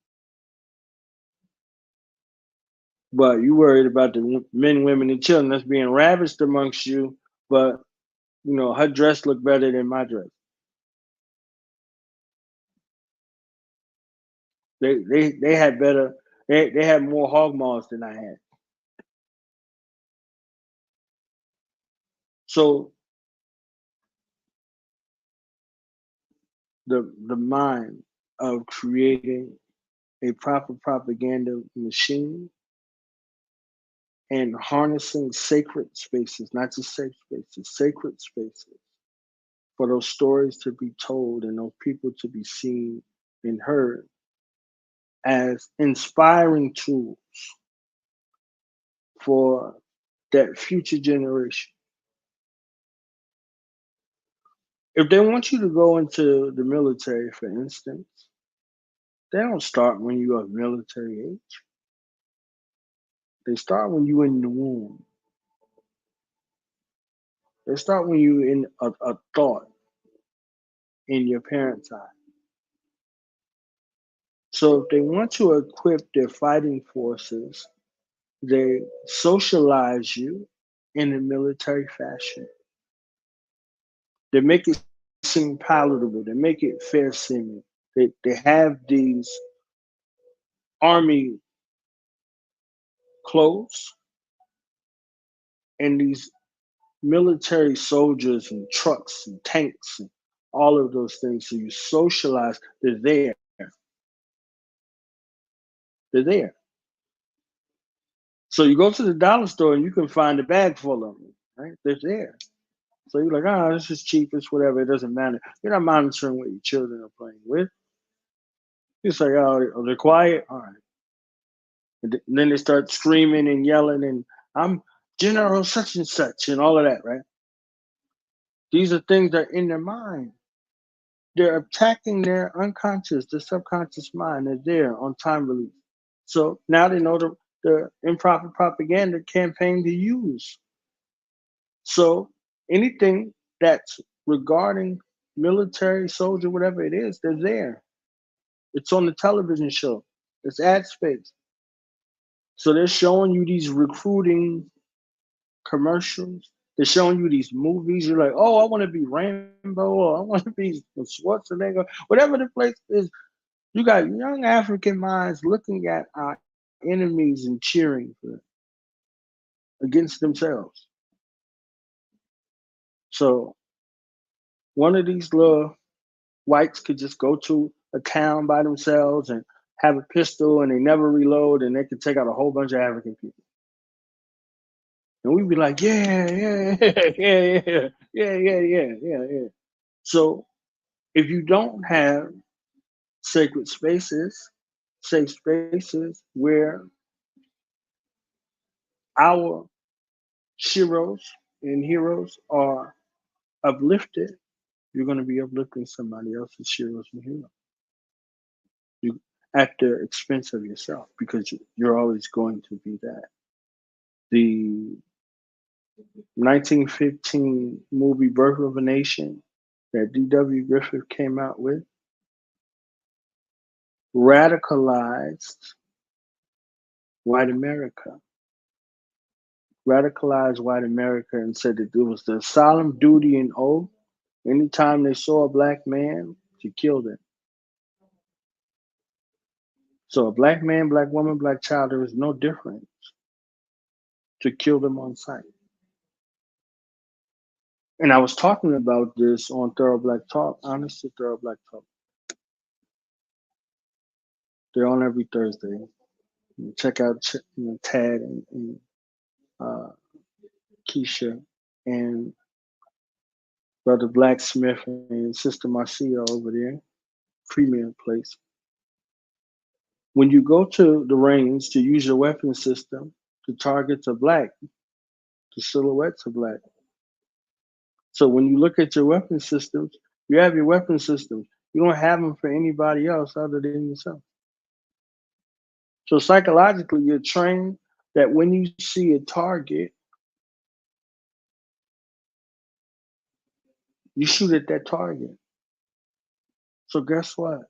But you worried about the men, women, and children that's being ravished amongst you. But her dress looked better than my dress. They had better. They had more hog maws than I had. So the mind of creating a proper propaganda machine and harnessing sacred spaces, not just safe spaces, sacred spaces, for those stories to be told and those people to be seen and heard as inspiring tools for that future generation. If they want you to go into the military, for instance, they don't start when you're of military age. They start when you're in the womb. They start when you're in a thought in your parents' eye. So if they want to equip their fighting forces, they socialize you in a military fashion. They make it seem palatable. They make it fair seeming. They have these army clothes and these military soldiers and trucks and tanks and all of those things. So you socialize, they're there. They're there. So you go to the dollar store and you can find a bag full of them, right? They're there. So you're like, oh, this is cheap, it's whatever, it doesn't matter. You're not monitoring what your children are playing with. You say, oh, they're quiet? All right. And then they start screaming and yelling, and I'm General such and such, and all of that, right? These are things that are in their mind. They're attacking their unconscious, their subconscious mind. They're there on time release. So now they know the improper propaganda campaign to use. So anything that's regarding military, soldier, whatever it is, they're there. It's on the television show. It's ad space. So they're showing you these recruiting commercials. They're showing you these movies. You're like, oh, I want to be Rambo, or I want to be Schwarzenegger, whatever the place is. You got young African minds looking at our enemies and cheering for against themselves. So one of these little whites could just go to a town by themselves and have a pistol, and they never reload, and they could take out a whole bunch of African people. And we'd be like, yeah. So if you don't have sacred spaces, safe spaces where our sheroes and heroes are uplifted, you're going to be uplifting somebody else's sheroes and heroes. You, at the expense of yourself, because you're always going to be that. The 1915 movie Birth of a Nation that D.W. Griffith came out with radicalized white America. Radicalized white America and said that it was their solemn duty and oath anytime they saw a black man to kill them. So a black man, black woman, black child, there is no difference to kill them on sight. And I was talking about this on Thorough Black Talk, Honest to Thorough Black Talk. They're on every Thursday. Check out Tad and Keisha and Brother Blacksmith and Sister Marcia over there, premier place. When you go to the range to use your weapon system, the targets are black, the silhouettes are black. So when you look at your weapon systems, you have your weapon systems. You don't have them for anybody else other than yourself. So psychologically, you're trained that when you see a target, you shoot at that target. So guess what?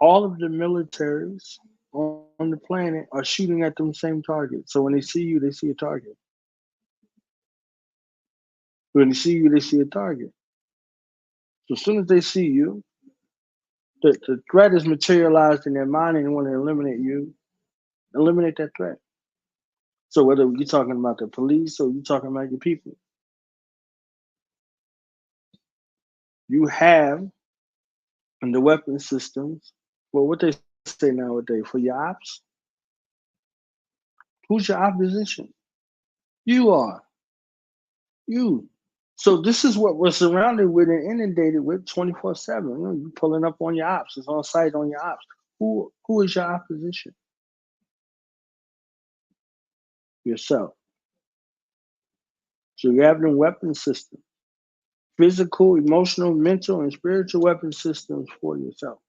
All of the militaries on the planet are shooting at them same targets. So when they see you, they see a target. When they see you, they see a target. So as soon as they see you, the threat is materialized in their mind and they want to eliminate you, eliminate that threat. So whether you're talking about the police or you're talking about your people, you have in the weapon systems, well, what they say nowadays, for your ops, who's your opposition? You are. You. So this is what we're surrounded with and inundated with 24/7. You're pulling up on your ops. It's on site on your ops. Who is your opposition? Yourself. So you have them weapon systems, physical, emotional, mental, and spiritual weapon systems for yourself.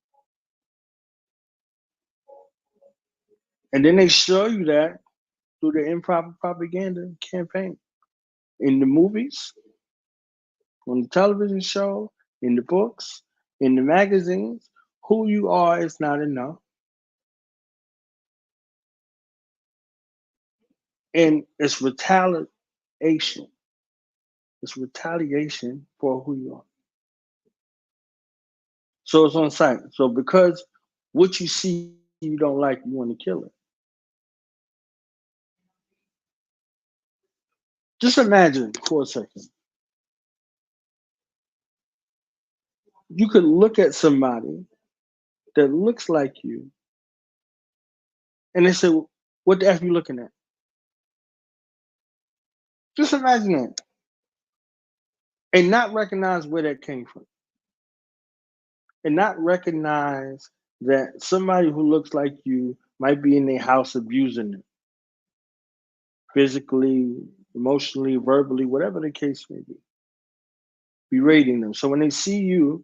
And then they show you that through the improper propaganda campaign. In the movies, on the television show, in the books, in the magazines, who you are is not enough. And it's retaliation. It's retaliation for who you are. So it's on site. So because what you see you don't like, you want to kill it. Just imagine for a second. You could look at somebody that looks like you And they say, what the F you looking at? Just imagine that. And not recognize where that came from. And not recognize that somebody who looks like you might be in their house abusing them, physically, emotionally, verbally, whatever the case may be, berating them. So when they see you,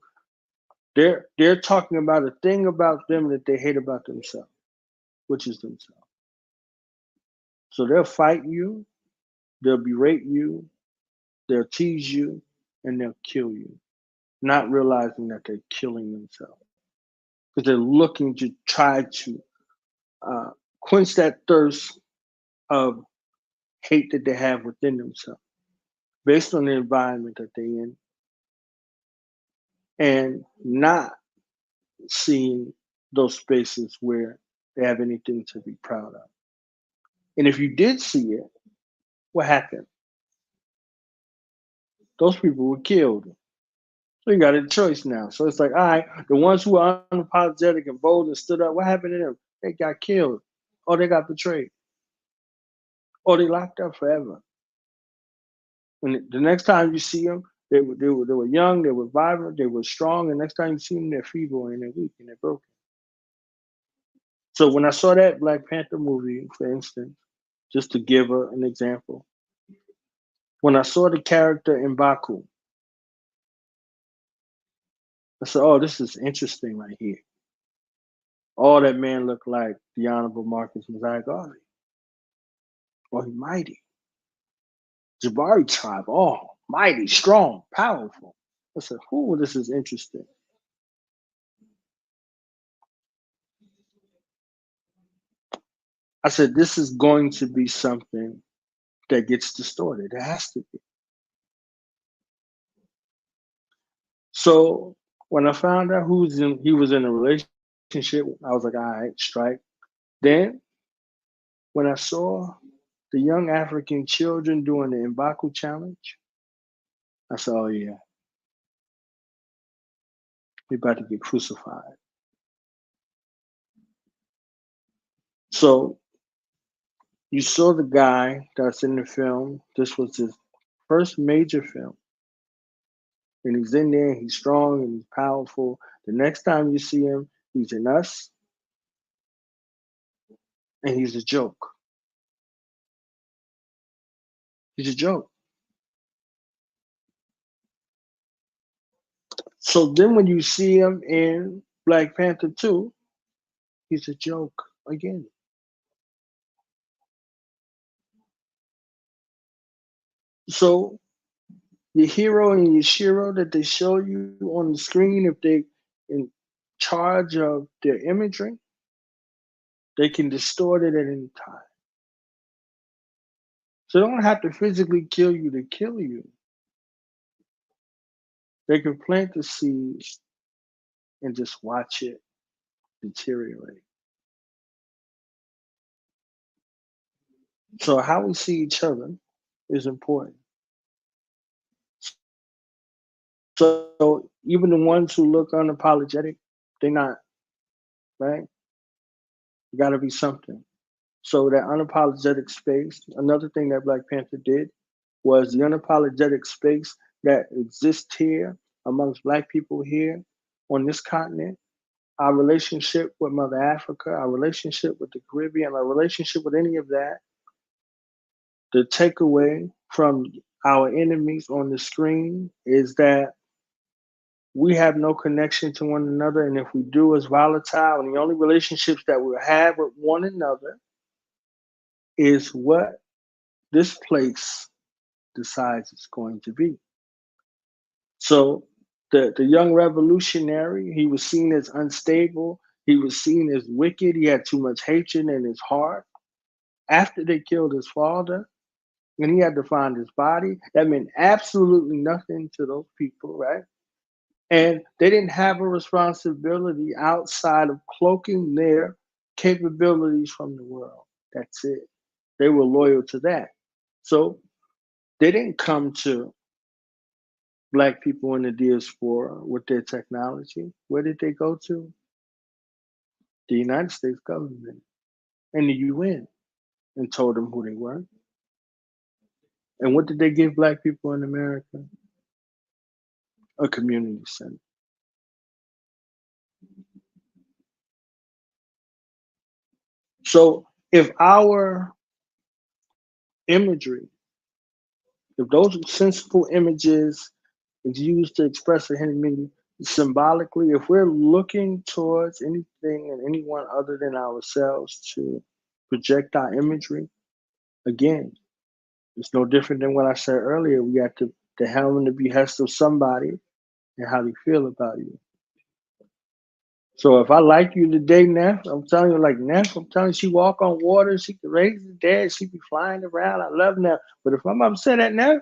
they're talking about a thing about them that they hate about themselves, which is themselves. So they'll fight you, they'll berate you, they'll tease you, and they'll kill you, not realizing that they're killing themselves because they're looking to try to quench that thirst of hate that they have within themselves based on the environment that they're in, and not seeing those spaces where they have anything to be proud of. And if you did see it, what happened? Those people were killed. So you got a choice now. So it's like, all right, the ones who are unapologetic and bold and stood up, what happened to them? They got killed, or they got betrayed, or they locked up forever. And the next time you see them, they were young, they were vibrant, they were strong. And next time you see them, they're feeble and they're weak and they're broken. So when I saw that Black Panther movie, for instance, just to give an example, when I saw the character M'Baku, I said, oh, this is interesting right here. All that man looked like the Honorable Marcus Mosiah Garvey. Oh, he mighty. Jabari tribe, oh, mighty, strong, powerful. I said, ooh, this is interesting. I said, this is going to be something that gets distorted. It has to be. So when I found out he was in a relationship, I was like, all right, strike. Then when I saw the young African children doing the M'Baku challenge, I said, oh yeah, we about to get crucified. So you saw the guy that's in the film. This was his first major film. And he's in there, he's strong and he's powerful. The next time you see him, he's in Us, and he's a joke. He's a joke. So then when you see him in Black Panther 2, he's a joke again. So your hero and your shiro that they show you on the screen, if they're in charge of their imagery, they can distort it at any time. So they don't have to physically kill you to kill you. They can plant the seed and just watch it deteriorate. So how we see each other is important. So even the ones who look unapologetic, they're not, right? You gotta be something. So that unapologetic space, another thing that Black Panther did was the unapologetic space that exists here amongst Black people here on this continent, our relationship with Mother Africa, our relationship with the Caribbean, our relationship with any of that, the takeaway from our enemies on the screen is that we have no connection to one another. And if we do, it's volatile. And the only relationships that we'll have with one another is what this place decides it's going to be. So the young revolutionary, he was seen as unstable. He was seen as wicked. He had too much hatred in his heart. After they killed his father, and he had to find his body, that meant absolutely nothing to those people, right? And they didn't have a responsibility outside of cloaking their capabilities from the world. That's it. They were loyal to that. So they didn't come to Black people in the diaspora with their technology. Where did they go to? The United States government. and the UN and told them who they were. And what did they give Black people in America? A community center. So if our imagery, if those sensible images is used to express a hidden meaning symbolically, if we're looking towards anything and anyone other than ourselves to project our imagery, again, it's no different than what I said earlier. We got the helm and the behest of somebody and how they feel about you. So if I like you today, Neff, I'm telling you, like Neff, I'm telling you, she walk on water, she can raise the dead, she be flying around. I love Neff. But if I'm upset at Neff,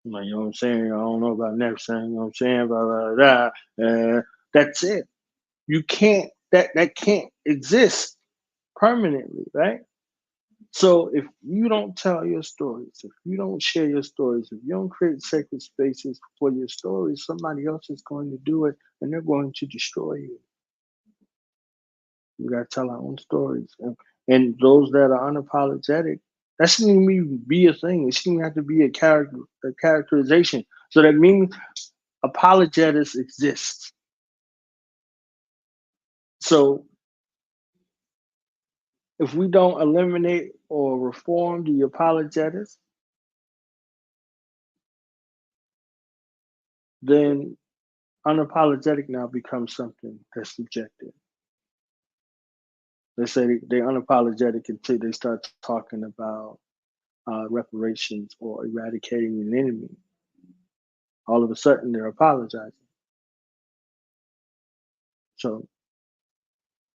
I'm like, you know what I'm saying? I don't know about Neff saying, you know what I'm saying? Blah, blah, blah, blah. That's it. You can't, that can't exist permanently, right? So if you don't tell your stories, if you don't share your stories, if you don't create sacred spaces for your stories, somebody else is going to do it and they're going to destroy you. We got to tell our own stories. And those that are unapologetic, that shouldn't even be a thing. It shouldn't have to be a characterization. So that means apologetics exist. So if we don't eliminate or reform the apologetics, then unapologetic now becomes something that's subjective. They say they're unapologetic until they start talking about reparations or eradicating an enemy. All of a sudden, they're apologizing. So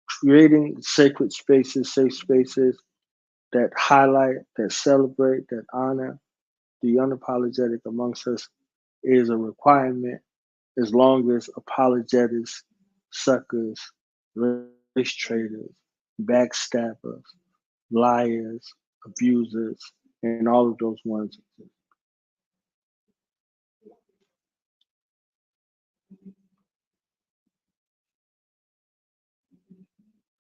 creating sacred spaces, safe spaces that highlight, that celebrate, that honor the unapologetic amongst us is a requirement, as long as apologetics, suckers, race traders, backstabbers, liars, abusers, and all of those ones.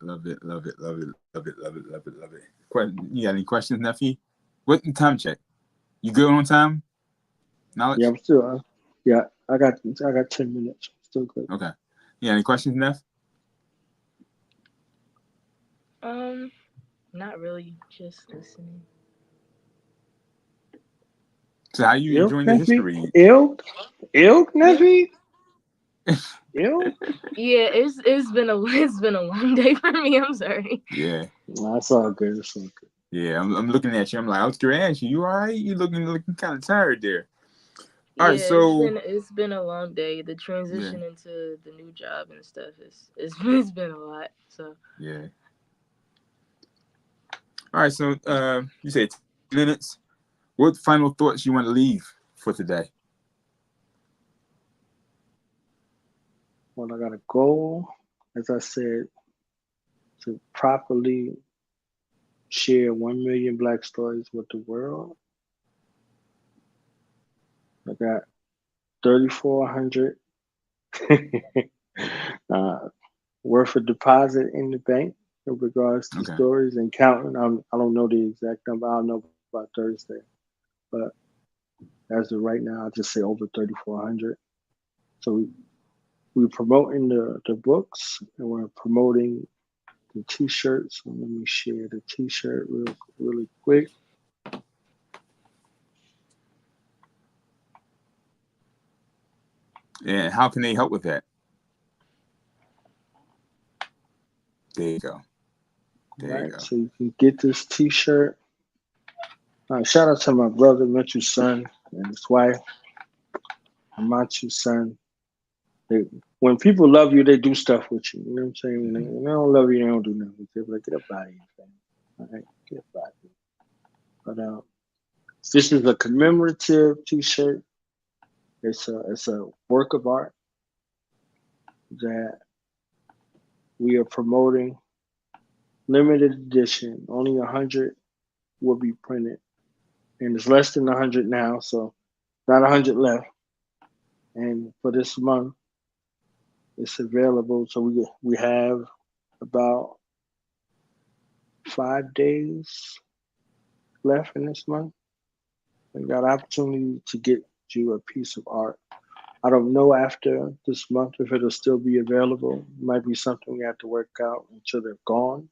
Love it, love it, love it, love it, love it, love it, love it. You got any questions, nephew? What time check? You good on time? Knowledge? Yeah, I'm still. Yeah, I got 10 minutes. Still good. Okay. You got any questions, Neff? Not really. Just listening. So how you enjoying the history? Ilk, nephew. Ilk. Yeah, it's been a long day for me. I'm sorry. Yeah. No, it's all good. It's all good. Yeah, I'm looking at you. I'm like, I was going to ask you, you all right? You looking kind of tired there. All right, so it's been a long day. The transition into the new job and stuff it's been a lot. So yeah. All right, so you said 10 minutes. What final thoughts you want to leave for today? Well, I got a goal, as I said, to properly share 1 million Black stories with the world. I got 3,400 worth of deposit in the bank in regards to stories and counting. I don't know the exact number. I'll know by Thursday. But as of right now, I'll just say over 3,400. So we're promoting the books and we're promoting the t-shirts. So let me share the t-shirt really quick. And how can they help with that? There you go. There you go. So you can get this t-shirt. Shout out to my brother, Mitchell's son, and his wife, Amachu's son. When people love you, they do stuff with you. You know what I'm saying? When they don't love you, they don't do nothing with you. They're like, get up out of here, fam. All right, get up out of here. But this is a commemorative t-shirt. It's a work of art that we are promoting. Limited edition. Only 100 will be printed. And it's less than 100 now, so not 100 left. And for this month, it's available. So we have about 5 days left in this month. We got an opportunity to get you a piece of art. I don't know after this month if it'll still be available. It might be something we have to work out until they're gone.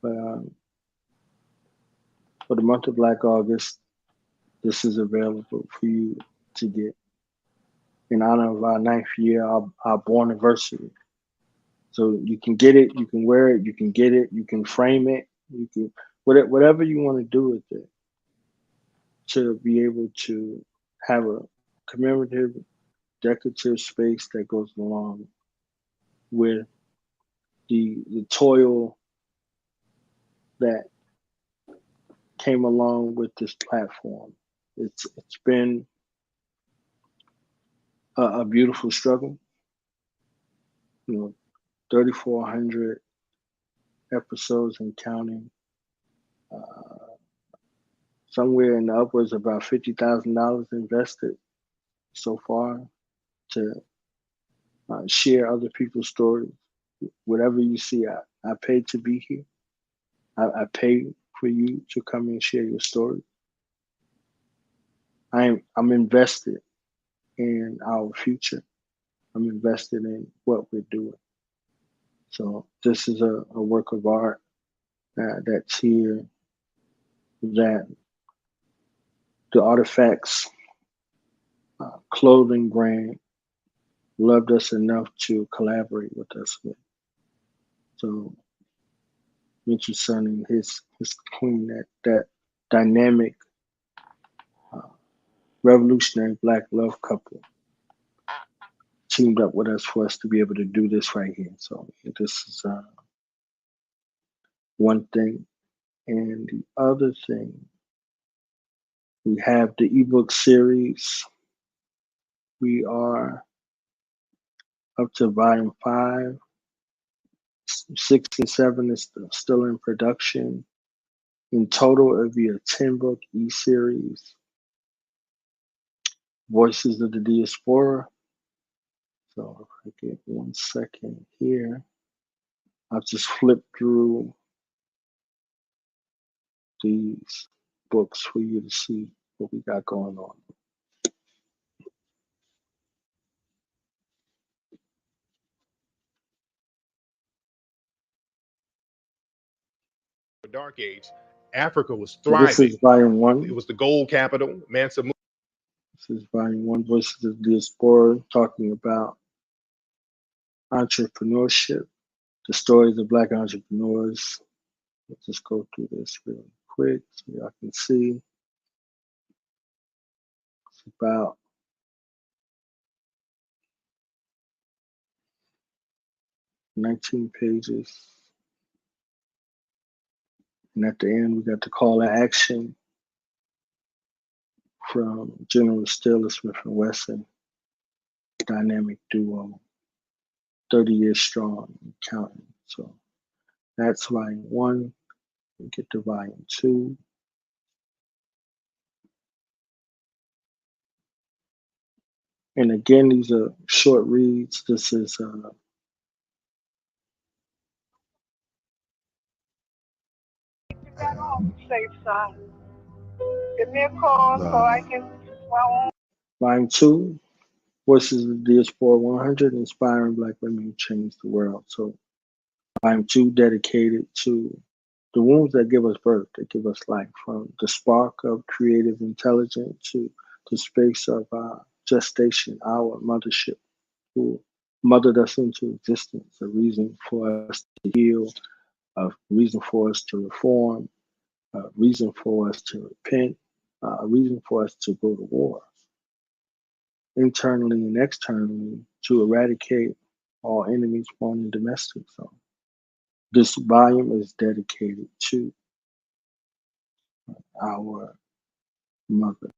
But for the month of Black August, this is available for you to get in honor of our 9th year, our born anniversary. So you can get it, you can wear it, you can get it, you can frame it, you can whatever you want to do with it to be able to have a commemorative, decorative space that goes along with the toil that came along with this platform. It's been a beautiful struggle. 3,400 episodes and counting. Somewhere in the upwards of about $50,000 invested so far to share other people's stories. Whatever you see, I paid to be here. I paid for you to come and share your story. I'm invested in our future. I'm invested in what we're doing. So this is a work of art that's here, that the Artifacts clothing brand loved us enough to collaborate with us with. So Mitchell's son and his queen, that dynamic revolutionary Black love couple teamed up with us for us to be able to do this right here. So this is one thing. And the other thing, we have the ebook series. We are up to volume 5. 6 and 7 is still in production. In total, it'll be a 10-book e-series. Voices of the Diaspora. So if I get 1 second here, I'll just flip through these books for you to see what we got going on. The Dark Age, Africa was So thriving. this is volume 1. It was the gold capital, Mansa Musa. This is volume 1, Voices of the Diaspora, talking about entrepreneurship, the stories of Black entrepreneurs. Let's just go through this really quick so y'all can see. It's about 19 pages. And at the end, we got the call to action from General Steele, Smith & Wesson, dynamic duo, 30 years strong and counting. So that's volume 1. We get to volume 2. And again, these are short reads. This is safe side. Give me a call so I can. volume 2, Voices of the Diaspora 100, Inspiring Black Women Who Change the World. So volume 2 dedicated to the wombs that give us birth, that give us life, from the spark of creative intelligence to the space of gestation, our mothership, who mothered us into existence, a reason for us to heal, a reason for us to reform, a reason for us to repent, a reason for us to go to war, internally and externally, to eradicate all enemies, foreign and domestic. So this volume is dedicated to our mother.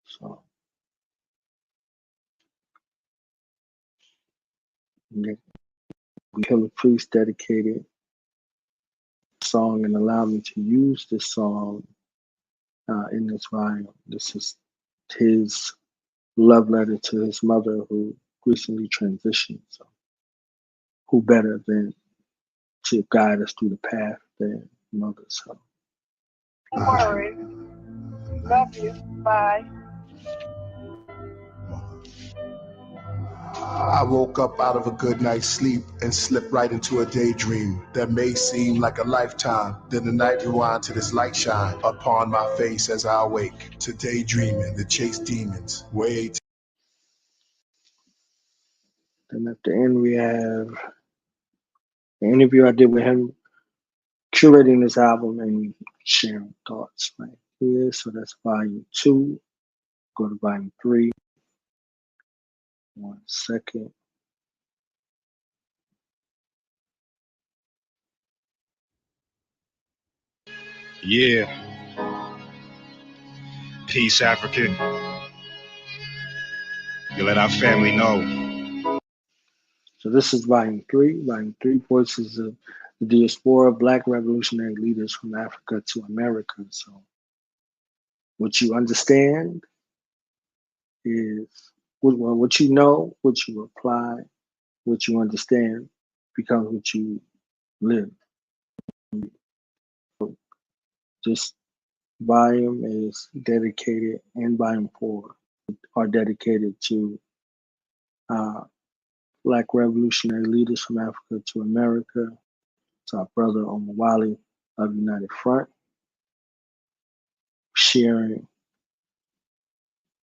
So we Killer Priest dedicated a song and allowed me to use this song in this volume. This is his love letter to his mother, who recently transitioned. So who better than to guide us through the path their mother's house. Don't worry. Love you. Bye. I woke up out of a good night's sleep and slipped right into a daydream that may seem like a lifetime. Then the night grew on to this light shine upon my face as I awake to daydreaming to chase demons. Wait. Then at the end we have the interview I did with him, curating this album and sharing thoughts right here. So that's volume 2. Go to volume 3. 1 second. Yeah. Peace, African. You let our family know. So this is volume 3. Volume 3, Voices of the Diaspora, Black Revolutionary Leaders from Africa to America. So what you understand is what you know, what you apply, what you understand becomes what you live. This volume is dedicated, and volume 4 are dedicated to Black revolutionary leaders from Africa to America. It's our brother Omawale of United Front sharing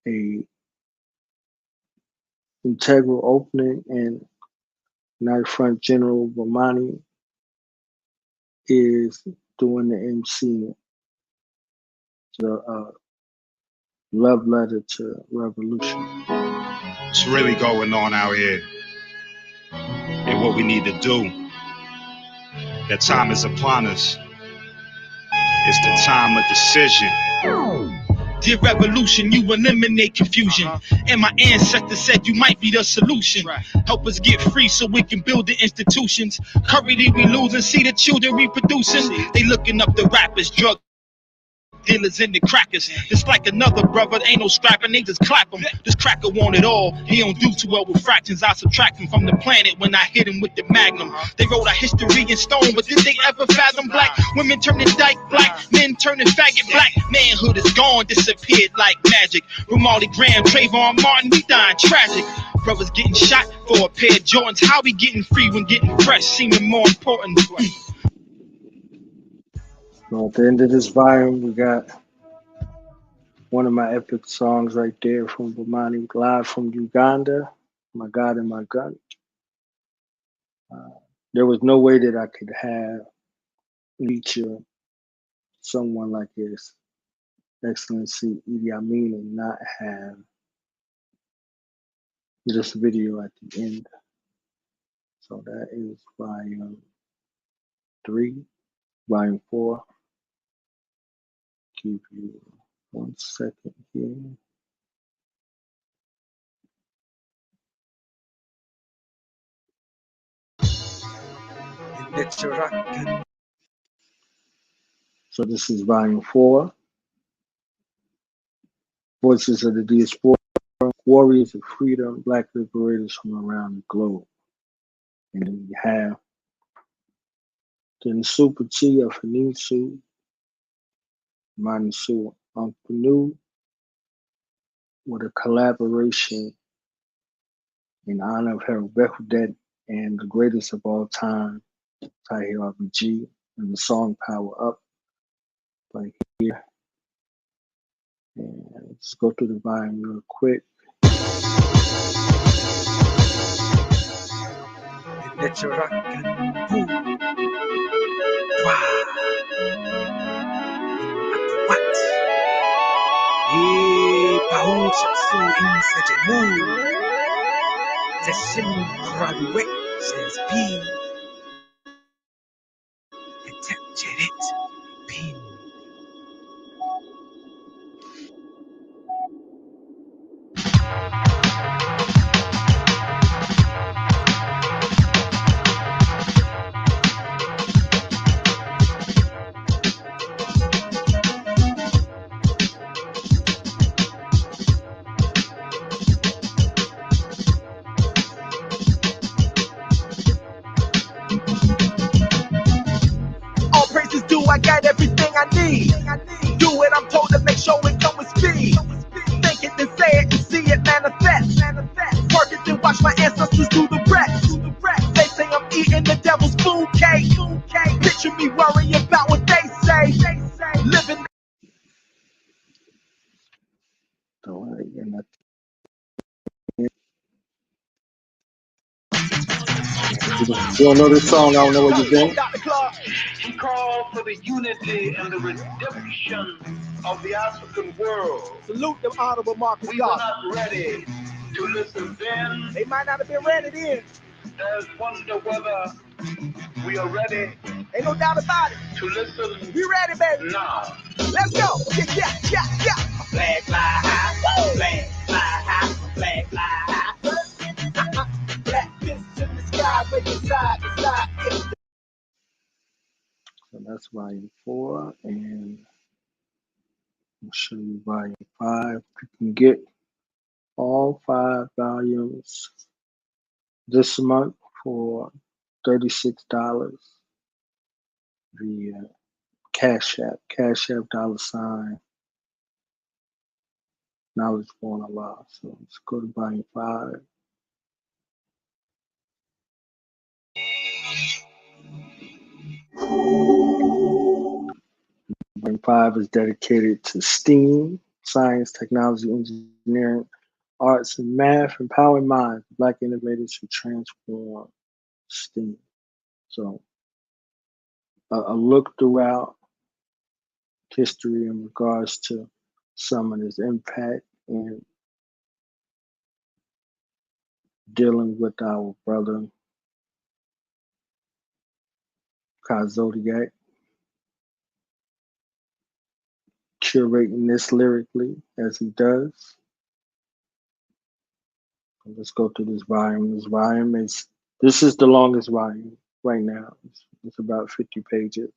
a integral opening, and United Front General Bomani is doing the MC, the love letter to revolution. What's really going on out here and what we need to do. That time is upon us. It's the time of decision. Dear revolution, you eliminate confusion. And my ancestors said you might be the solution. Help us get free so we can build the institutions. Currently we lose and see the children reproducing. They looking up the rappers, drug dealers and the crackers. Just like another brother, ain't no scrapping, they just clap him. This cracker want it all. He don't do too well with fractions. I subtract him from the planet when I hit him with the magnum. They wrote our history in stone, but did they ever fathom black women turning dyke black, men turning faggot black? Manhood is gone, disappeared like magic. Ramali Graham, Trayvon Martin, we dying tragic. Brothers getting shot for a pair of Jordans. How we getting free when getting fresh seeming more important? So at the end of this volume, we got one of my epic songs right there from Bomani, live from Uganda, My God and My Gun. There was no way that I could have feature someone like His Excellency Idi Amin and not have this video at the end. So that is volume 3, volume 4. Give you 1 second here. So this is volume 4. Voices of the Diaspora, Warriors of Freedom, Black Liberators from around the globe. And then we have the Nsupa T of Hanisu, Manisu Ampanu, with a collaboration in honor of Harold Behudet and the greatest of all time, Tahir RBG, and the song Power Up, right here. And let's go through the volume real quick. I got everything I need. Do it, I'm told to make sure it come with speed. Think it, then say it, and see it manifest. Work it, then watch my ancestors do the rest. They say I'm eating the devil's food cake. Picture me worrying about what they say. Living. You don't know this song, I don't know what you think. He called for the unity and the redemption of the African world. Salute them honorable Marcus We were not ready to listen then. They might not have been ready then. There's wonder whether we are ready. Ain't no doubt about it. To listen. We ready, baby. Now. Let's go. Yeah. Flag fly high. Flag fly high. Flag fly high. Black fists in the sky, waving side to side. So that's volume 4, and I'll show you volume 5. You can get all 5 volumes this month for $36 via Cash App $ Knowledge Born Allah. So let's go to volume 5. Volume 5 is dedicated to STEAM, science, technology, engineering, arts, and math, empowering minds, Black innovators who transform STEAM. So a look throughout history in regards to some of his impact in dealing with our brother Zodiac, curating this lyrically as he does. Let's go through this volume. This is the longest volume right now. It's about 50 pages.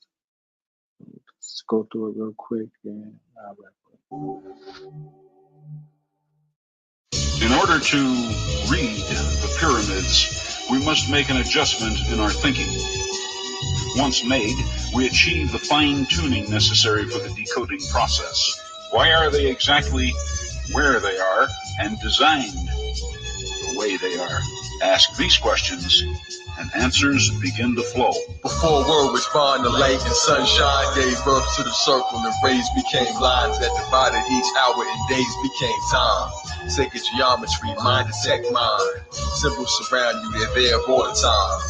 Let's go through it real quick and I'll wrap up. In order to read the pyramids, we must make an adjustment in our thinking. Once made, we achieve the fine-tuning necessary for the decoding process. Why are they exactly where they are and designed the way they are? Ask these questions and answers begin to flow. Before word was born, the light and sunshine gave birth to the circle, and rays became lines that divided each hour, and days became time. Sacred geometry, mind detect mind. Symbols surround you, they're there all the time.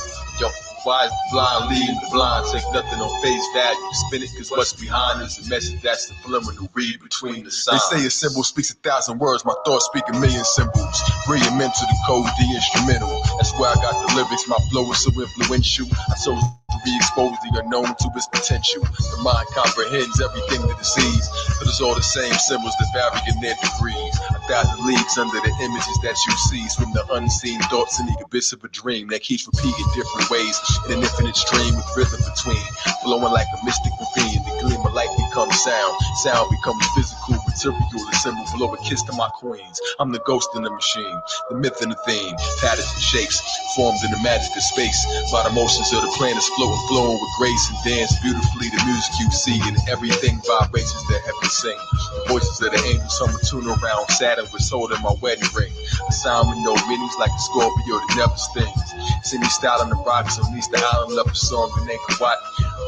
Yo, wise blind leading the blind, take nothing on face value. Spin it, cause what's behind is a message that's subliminal. Read between the signs. They say a symbol speaks 1,000 words, my thoughts speak 1,000,000 symbols. Brilliant mental to code the instrumental. That's where I got the lyrics, my flow is so influential. I chose to be exposed the unknown to its potential. The mind comprehends everything that it sees, but it's all the same symbols that vary in their degrees. 1,000 leagues under the images that you see, from the unseen thoughts in the abyss of a dream that keeps repeating different ways in an infinite stream with rhythm between, flowing like a mystic ravine. The gleam of light becomes sound, sound becomes physical, material, the symbol blow a kiss to my queens. I'm the ghost in the machine, the myth and the theme, patterns and shapes formed in the magic of space by the motions of the planets floating, flowing with grace and dance beautifully. The music you see and everything vibrates as the heavens sing. The voices of the angels hum a tune around Saturn was holding my wedding ring. A sound with no meanings like a Scorpio that never stings. See me style on the rocks, on Easter Island, love a song and they can watch.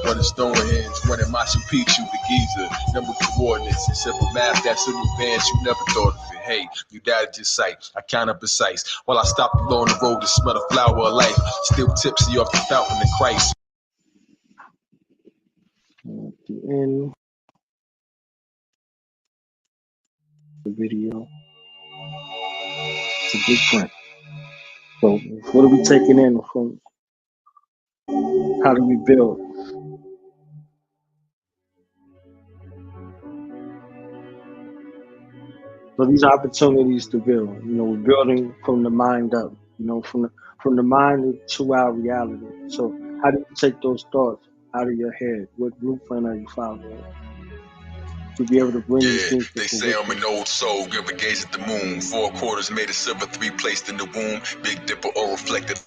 One in Stonehenge, one in Machu Picchu, the Giza, number coordinates, and simple math that's in advance, you never thought of it. Hey, you doubted your sight, I count up precise. While I stop along the road to smell the flower of life, still tipsy off the fountain of Christ. At the end the video, it's a big print. So what are we taking in from how do we build? So these opportunities to build, we're building from the mind up, from the mind to our reality. So how do you take those thoughts out of your head? What blueprint are you following to be able to bring these things to they say I'm an old soul, give a gaze at the moon. 4 quarters made of silver, 3 placed in the womb. Big Dipper or reflected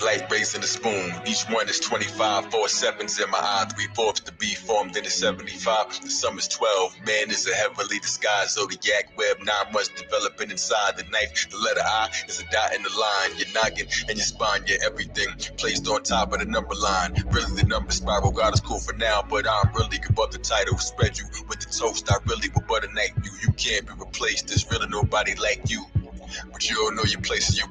Like raising a spoon, each one is 25, 4 sevens in my eye, 3/4 to be formed in the 75. The sum is 12. Man is a heavily disguised zodiac web, 9 months developing inside the knife. The letter I is a dot in the line. Your noggin and your spine, your everything placed on top of the number line. Really, the number spiral. God is cool for now, but I'm really above the title. Spread you with the toast. I really will butter night you. You can't be replaced. There's really nobody like you. But you don't know your place in your.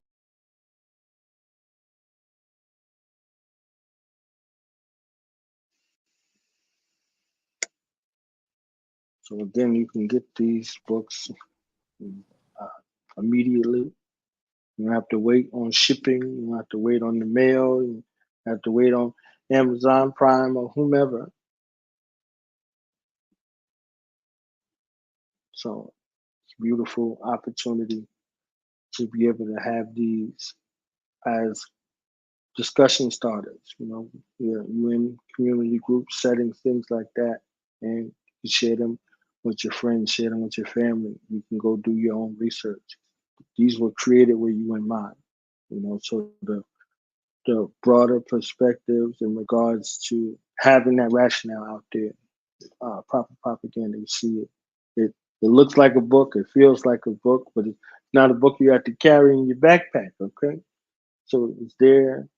So again, you can get these books immediately. You don't have to wait on shipping. You don't have to wait on the mail. You have to wait on Amazon Prime or whomever. So it's a beautiful opportunity to be able to have these as discussion starters. You know, you in community groups, settings, things like that, and you share them with your friends, share them with your family. You can go do your own research. These were created with you in mind. You know, so the broader perspectives in regards to having that rationale out there, proper propaganda. You see it looks like a book, it feels like a book, but it's not a book you have to carry in your backpack. Okay, so it's there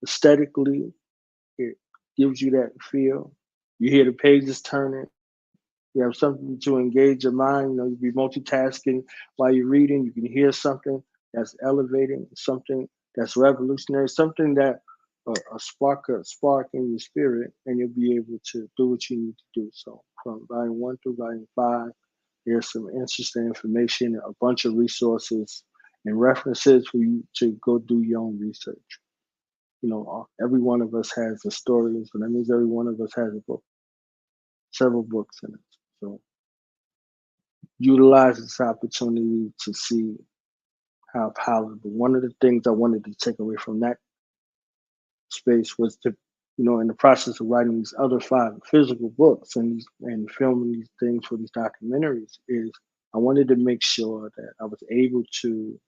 aesthetically. It gives you that feel. You hear the pages turning. You have something to engage your mind. You know, you be multitasking while you're reading. You can hear something that's elevating, something that's revolutionary, something that a spark in your spirit, and you'll be able to do what you need to do. So from volume 1 through volume 5, there's some interesting information, a bunch of resources and references for you to go do your own research. You know, every one of us has a story, so that means every one of us has a book, several books in it. So utilize this opportunity to see how palatable. One of the things I wanted to take away from that space was to, you know, in the process of writing these other 5 physical books and filming these things for these documentaries, is I wanted to make sure that I was able to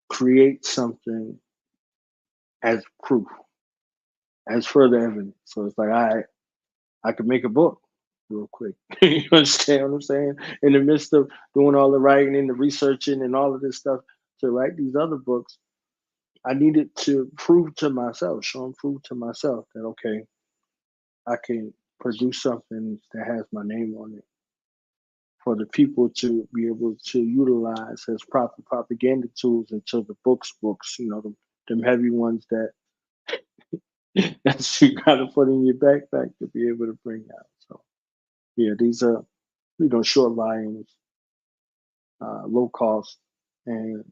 create something as proof, as further evidence. So it's like I could make a book real quick. You understand what I'm saying? In the midst of doing all the writing and the researching and all of this stuff to write these other books, I needed to prove to myself, prove to myself that, okay, I can produce something that has my name on it for the people to be able to utilize as proper propaganda tools until the books, you know, them heavy ones that you gotta put in your backpack to be able to bring out. So yeah, these are, you know, short volumes, low cost, and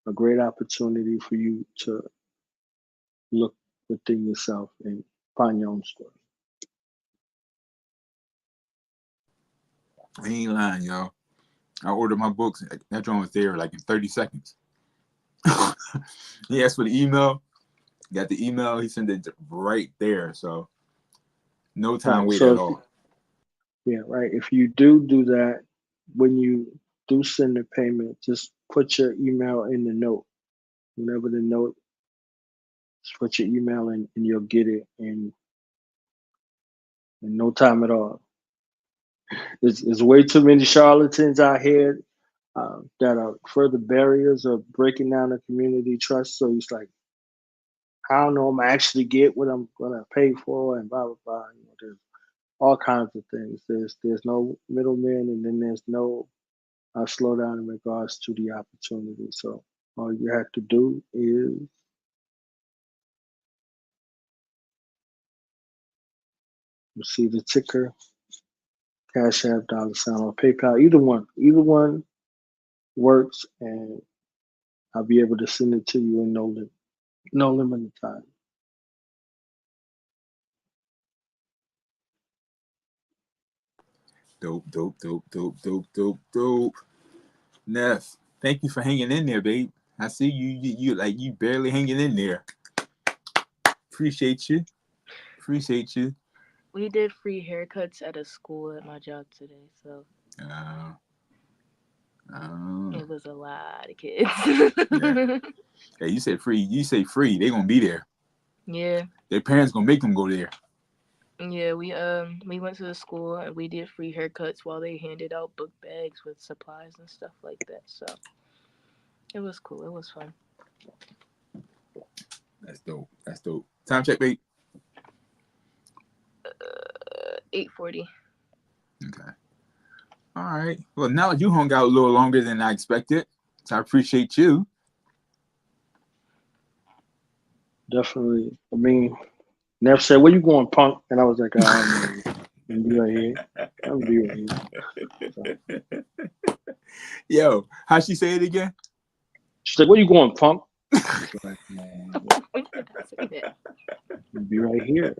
a great opportunity for you to look within yourself and find your own story. I ain't lying, y'all. I ordered my books. That joint was there like in 30 seconds. He asked for the email. Got the email. He sent it right there. So no time wait at all. Yeah, right. If you do that, when you do send the payment, just put your email in the note. Whenever the note, just put your email in and you'll get it in no time at all. There's way too many charlatans out here that are further barriers of breaking down the community trust. So it's like, I don't know, I'm gonna actually get what I'm gonna pay for and blah blah blah. You know, there's all kinds of things. There's no middleman, and then there's no slow down in regards to the opportunity. So all you have to do is you see the ticker, Cash App, $, or PayPal. Either one works, and I'll be able to send it to you in no limit of time. Dope. Neff, thank you for hanging in there, babe. I see you like you barely hanging in there. Appreciate you. We did free haircuts at a school at my job today, so. It was a lot of kids. Yeah. Hey, you say free. You say free. They gonna be there. Yeah. Their parents gonna make them go there. Yeah, we went to the school and we did free haircuts while they handed out book bags with supplies and stuff like that. So it was cool. It was fun. That's dope. That's dope. Time check, mate. 8:40. Okay. All right. Well, now you hung out a little longer than I expected, so I appreciate you. Definitely. I mean, Neff said, "Where you going, punk?" And I was like, "I'm gonna be right here. I'm gonna be right here." So. Yo, how'd she say it again? She's like, "Where you going, punk?" I was like, "Be right here.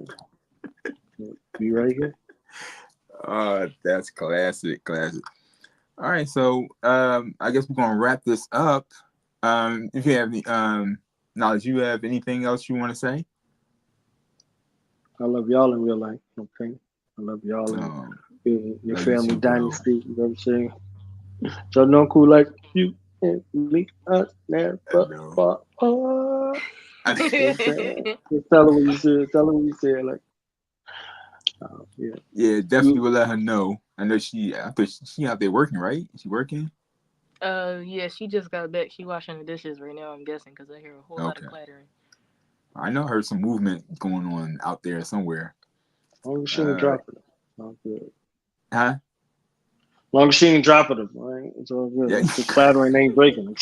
Be right here." That's classic. All right, so I guess we're gonna wrap this up. If you have any knowledge, you have anything else you want to say? I love y'all in real life. Okay, I love y'all in your family dynasty. You know what I'm saying? So no cool like you and me. Us never part. Just tell her what you said. Tell her what you said. Like, yeah. Yeah, definitely will let her know. I know she out there working, right? Is she working? Yeah, she just got back. She washing the dishes right now, I'm guessing, because I hear a whole lot of clattering. I know I heard some movement going on out there somewhere. Long as she ain't dropping it. All good. Huh? Long as she ain't dropping them, right? It's all good. Yeah. The clattering ain't breaking them.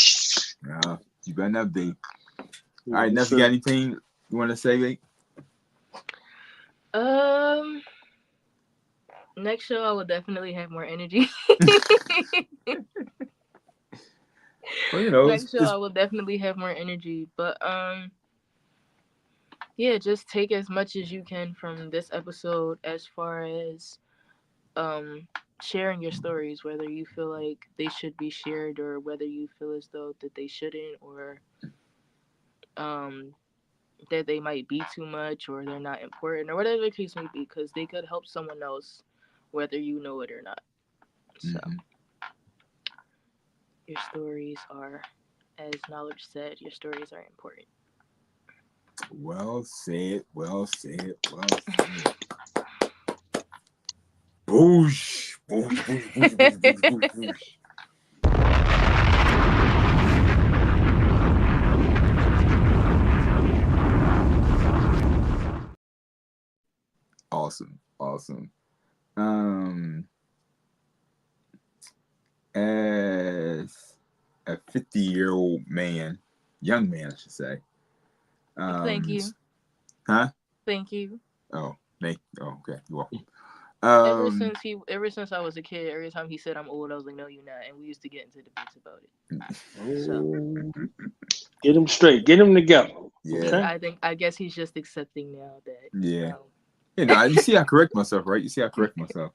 No, you better not be. All right, Neff, you got anything you want to say, mate? Next show I will definitely have more energy. Well, you know, next show I will definitely have more energy, but yeah, just take as much as you can from this episode as far as sharing your stories, whether you feel like they should be shared or whether you feel as though that they shouldn't, or that they might be too much or they're not important or whatever the case may be, because they could help someone else whether you know it or not. So your stories are, as Knowledge said, your stories are important. Well said. Well said. Well said. Boosh. Boosh. Boosh. Boosh. Boosh. Boosh. Boosh. Awesome. As a 50-year-old man, young man, I should say. Thank you. Huh? Thank you. Oh, okay. You're welcome. Ever since I was a kid, every time he said I'm old, I was like, no, you're not, and we used to get into debates about it. So get him straight, get him together. Yeah, okay? I guess he's just accepting now that. Yeah, you know, you see, I correct myself, right? You see, I correct myself.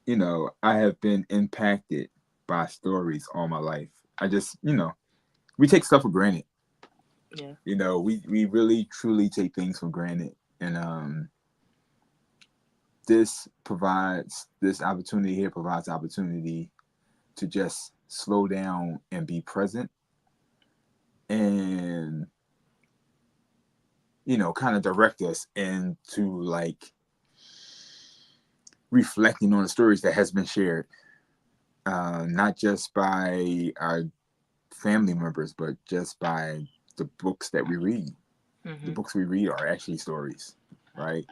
You know, I have been impacted by stories all my life. I just, you know, we take stuff for granted. Yeah. You know, we really truly take things for granted, and this opportunity here provides opportunity to just slow down and be present, and you know, kind of direct us into like reflecting on the stories that has been shared, not just by our family members, but just by the books that we read. The books we read are actually stories, right?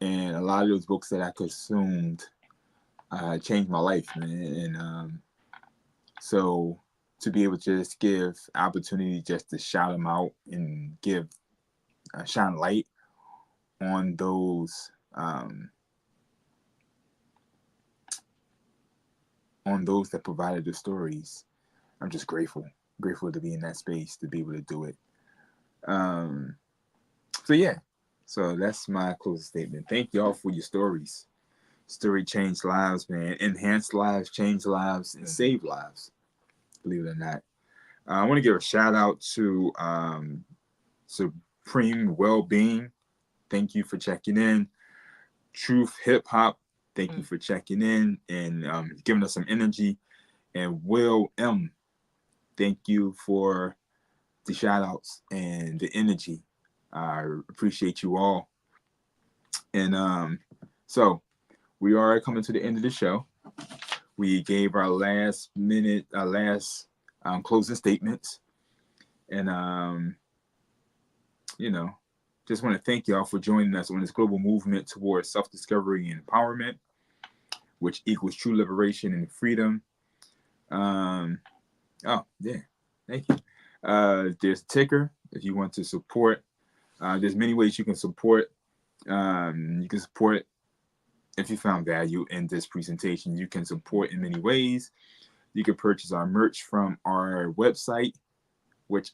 And a lot of those books that I consumed changed my life, man. And so to be able to just give opportunity just to shout them out and give shine light on those that provided the stories, I'm just grateful to be in that space, to be able to do it. So yeah, so that's my closing statement. Thank y'all for your stories. Story changed lives, man. Enhanced lives, change lives, and save lives. Believe it or not. I want to give a shout out to Supreme Wellbeing. Thank you for checking in. Truth Hip Hop. thank you for checking in and giving us some energy. And Will M, thank you for the shout outs and the energy. I appreciate you all. And so we are coming to the end of the show. We gave our last closing statements. And, just want to thank y'all for joining us on this global movement towards self-discovery and empowerment, which equals true liberation and freedom. Thank you. There's ticker if you want to support. There's many ways you can support. You can support if you found value in this presentation. You can support in many ways. You can purchase our merch from our website, which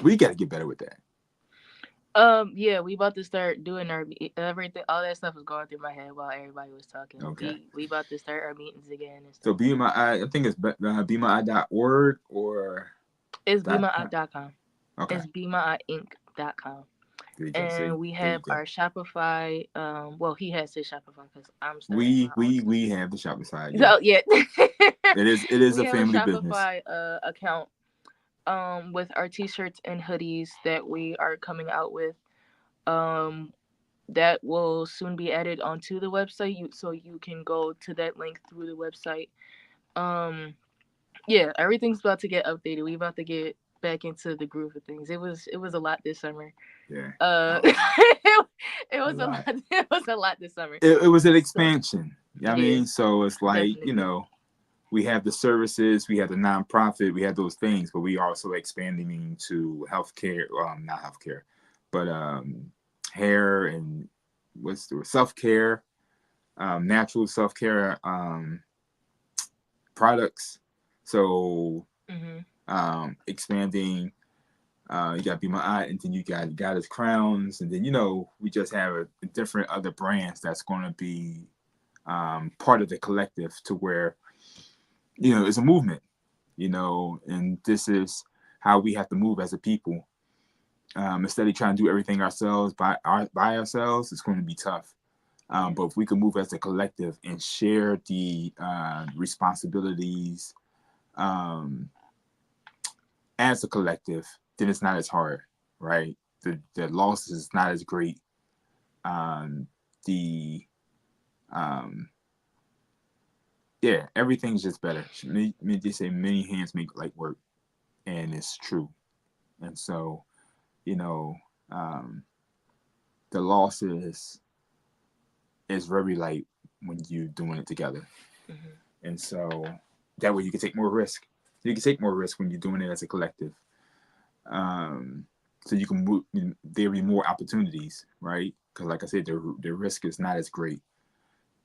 we got to get better with that. Yeah, we about to start doing our everything. All that stuff was going through my head while everybody was talking. Okay. We about to start our meetings again and stuff. So BMI, I think it's BMI.org or it's BMI.com. Okay. It's BMIinc.com. And we have our Shopify. Well, he has his Shopify because I'm starting we have the Shopify. Yeah. So yeah, it is a family business. Shopify account with our t-shirts and hoodies that we are coming out with. That will soon be added onto the website. So you can go to that link through the website. Yeah, everything's about to get updated. We about to get back into the groove of things. It was a lot this summer. Yeah. It was a lot. It was a lot this summer. It was an expansion. I mean, Yeah, so it's like, definitely. we have the services, we have the nonprofit, we have those things, but we also expanding into healthcare, not healthcare, but hair and what's the self-care, natural self-care products. So expanding, you got Be My Eye, and then you got Goddess Crowns, and then we just have a different other brands that's going to be part of the collective to where it's a movement, and this is how we have to move as a people. Instead of trying to do everything ourselves by ourselves, it's going to be tough. But if we can move as a collective and share the responsibilities as a collective, then it's not as hard, right? The loss is not as great. Everything's just better. They say many hands make light work, and it's true. And so, the loss is very light when you're doing it together. And so that way you can take more risk. You can take more risk when you're doing it as a collective. So you can move. There'll be more opportunities, right? Because, like I said, the risk is not as great.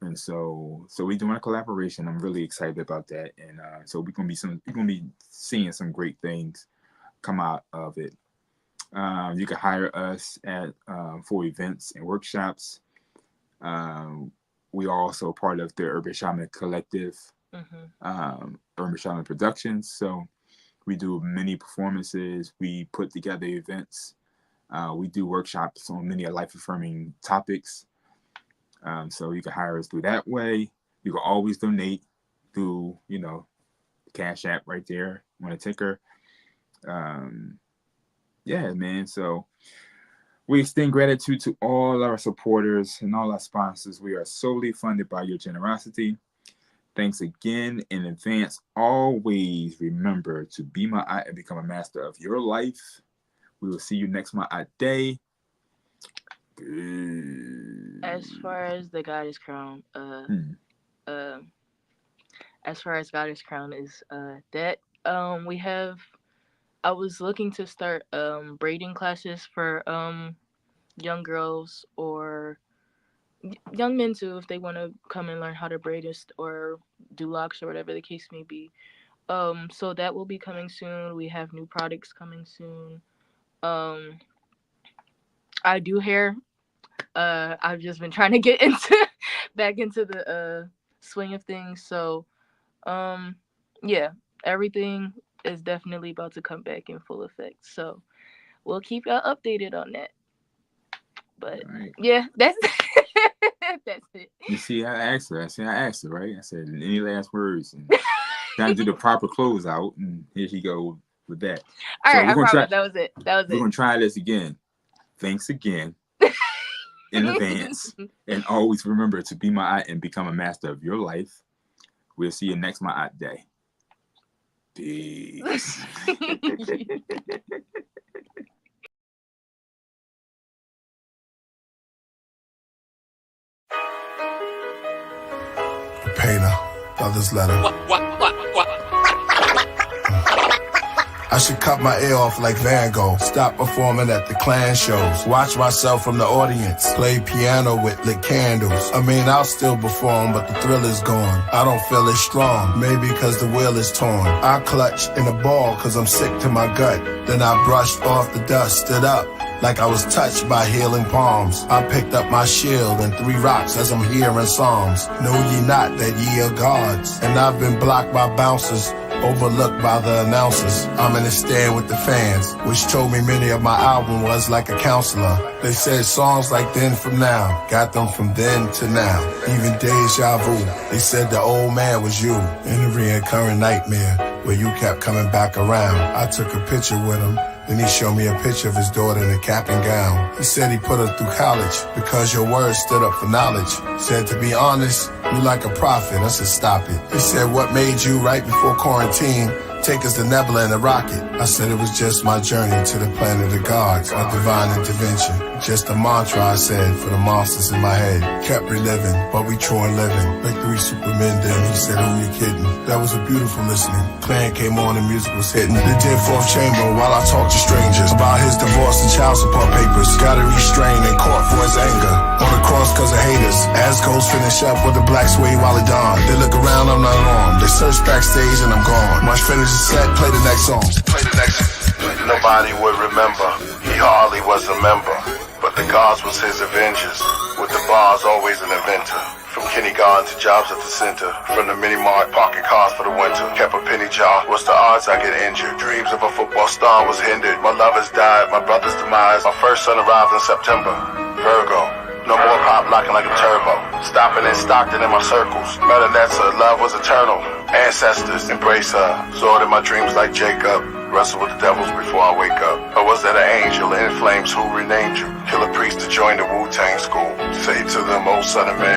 And so we're doing a collaboration. I'm really excited about that, and so we're gonna be seeing some great things come out of it. You can hire us for events and workshops. We are also part of the Urban Shaman Collective, Urban Shaman Productions. So we do many performances. We put together events. We do workshops on many life-affirming topics. So you can hire us through that way. You can always donate through, the Cash App right there on a ticker. Man. So we extend gratitude to all our supporters and all our sponsors. We are solely funded by your generosity. Thanks again in advance. Always remember to be my eye and become a master of your life. We will see you next My Eye Day. As far as the Goddess Crown, as far as Goddess Crown is that we have. I was looking to start braiding classes for young girls or young men too, if they want to come and learn how to braid or do locks or whatever the case may be. So that will be coming soon. We have new products coming soon. I do hair. I've just been trying to get back into the swing of things. So everything is definitely about to come back in full effect. So we'll keep y'all updated on that. But that's That's it. You see, I asked her, right? I said, any last words? And trying to do the proper closeout, and here she go with that. All so right, I promise that was it. We're going to try this again. Thanks again in advance. And always remember to be Ma'at and become a master of your life. We'll see you next Ma'at day. Peace. Painter, brother's letter. I should cut my ear off like Van Gogh. Stop performing at the Klan shows. Watch myself from the audience. Play piano with lit candles. I mean, I'll still perform, but the thrill is gone. I don't feel as strong, maybe cause the will is torn. I clutch in a ball cause I'm sick to my gut. Then I brushed off the dust, stood up like I was touched by healing palms. I picked up my shield and 3 rocks as I'm hearing psalms. Know ye not that ye are gods? And I've been blocked by bouncers, overlooked by the announcers. I'm in a stand with the fans, which told me many of my album was like a counselor. They said songs like Then From Now, got them from then to now. Even deja vu, they said the old man was you in a reoccurring nightmare where you kept coming back around. I took a picture with him. Then he showed me a picture of his daughter in a cap and gown. He said he put her through college because your words stood up for knowledge. Said, to be honest, you like a prophet. I said, stop it. He said, what made you right before quarantine take us to Nebula in a rocket? I said it was just my journey to the planet of gods, my divine intervention. Just a mantra, I said, for the monsters in my head. Kept reliving, but we true and living. Like 3 Supermen then, he said, who you kidding? That was a beautiful listening. Clan came on and music was hitting. They did 4th chamber while I talked to strangers about his divorce and child support papers. Got to restrain in court for his anger. On the cross cause of haters. As goes finish up with the black suede while he dawn. They look around, I'm not armed. They search backstage and I'm gone. Much finish the set, play the next song. Nobody would remember, he hardly was a member, but the gods was his avengers, with the bars always an inventor. From kindergarten to jobs at the center, from the mini mart parking cars for the winter, kept a penny jar. What's the odds I get injured? Dreams of a football star was hindered. My lovers died, my brother's demise. My first son arrived in September. Virgo. No more pop locking like a turbo. Stopping in Stockton in my circles. Melanetza, love was eternal. Ancestors, embrace her. Soared in my dreams like Jacob. Wrestle with the devils before I wake up. Or was that an angel in flames who renamed you? Kill a priest to join the Wu-Tang school. Say to them, old son of man.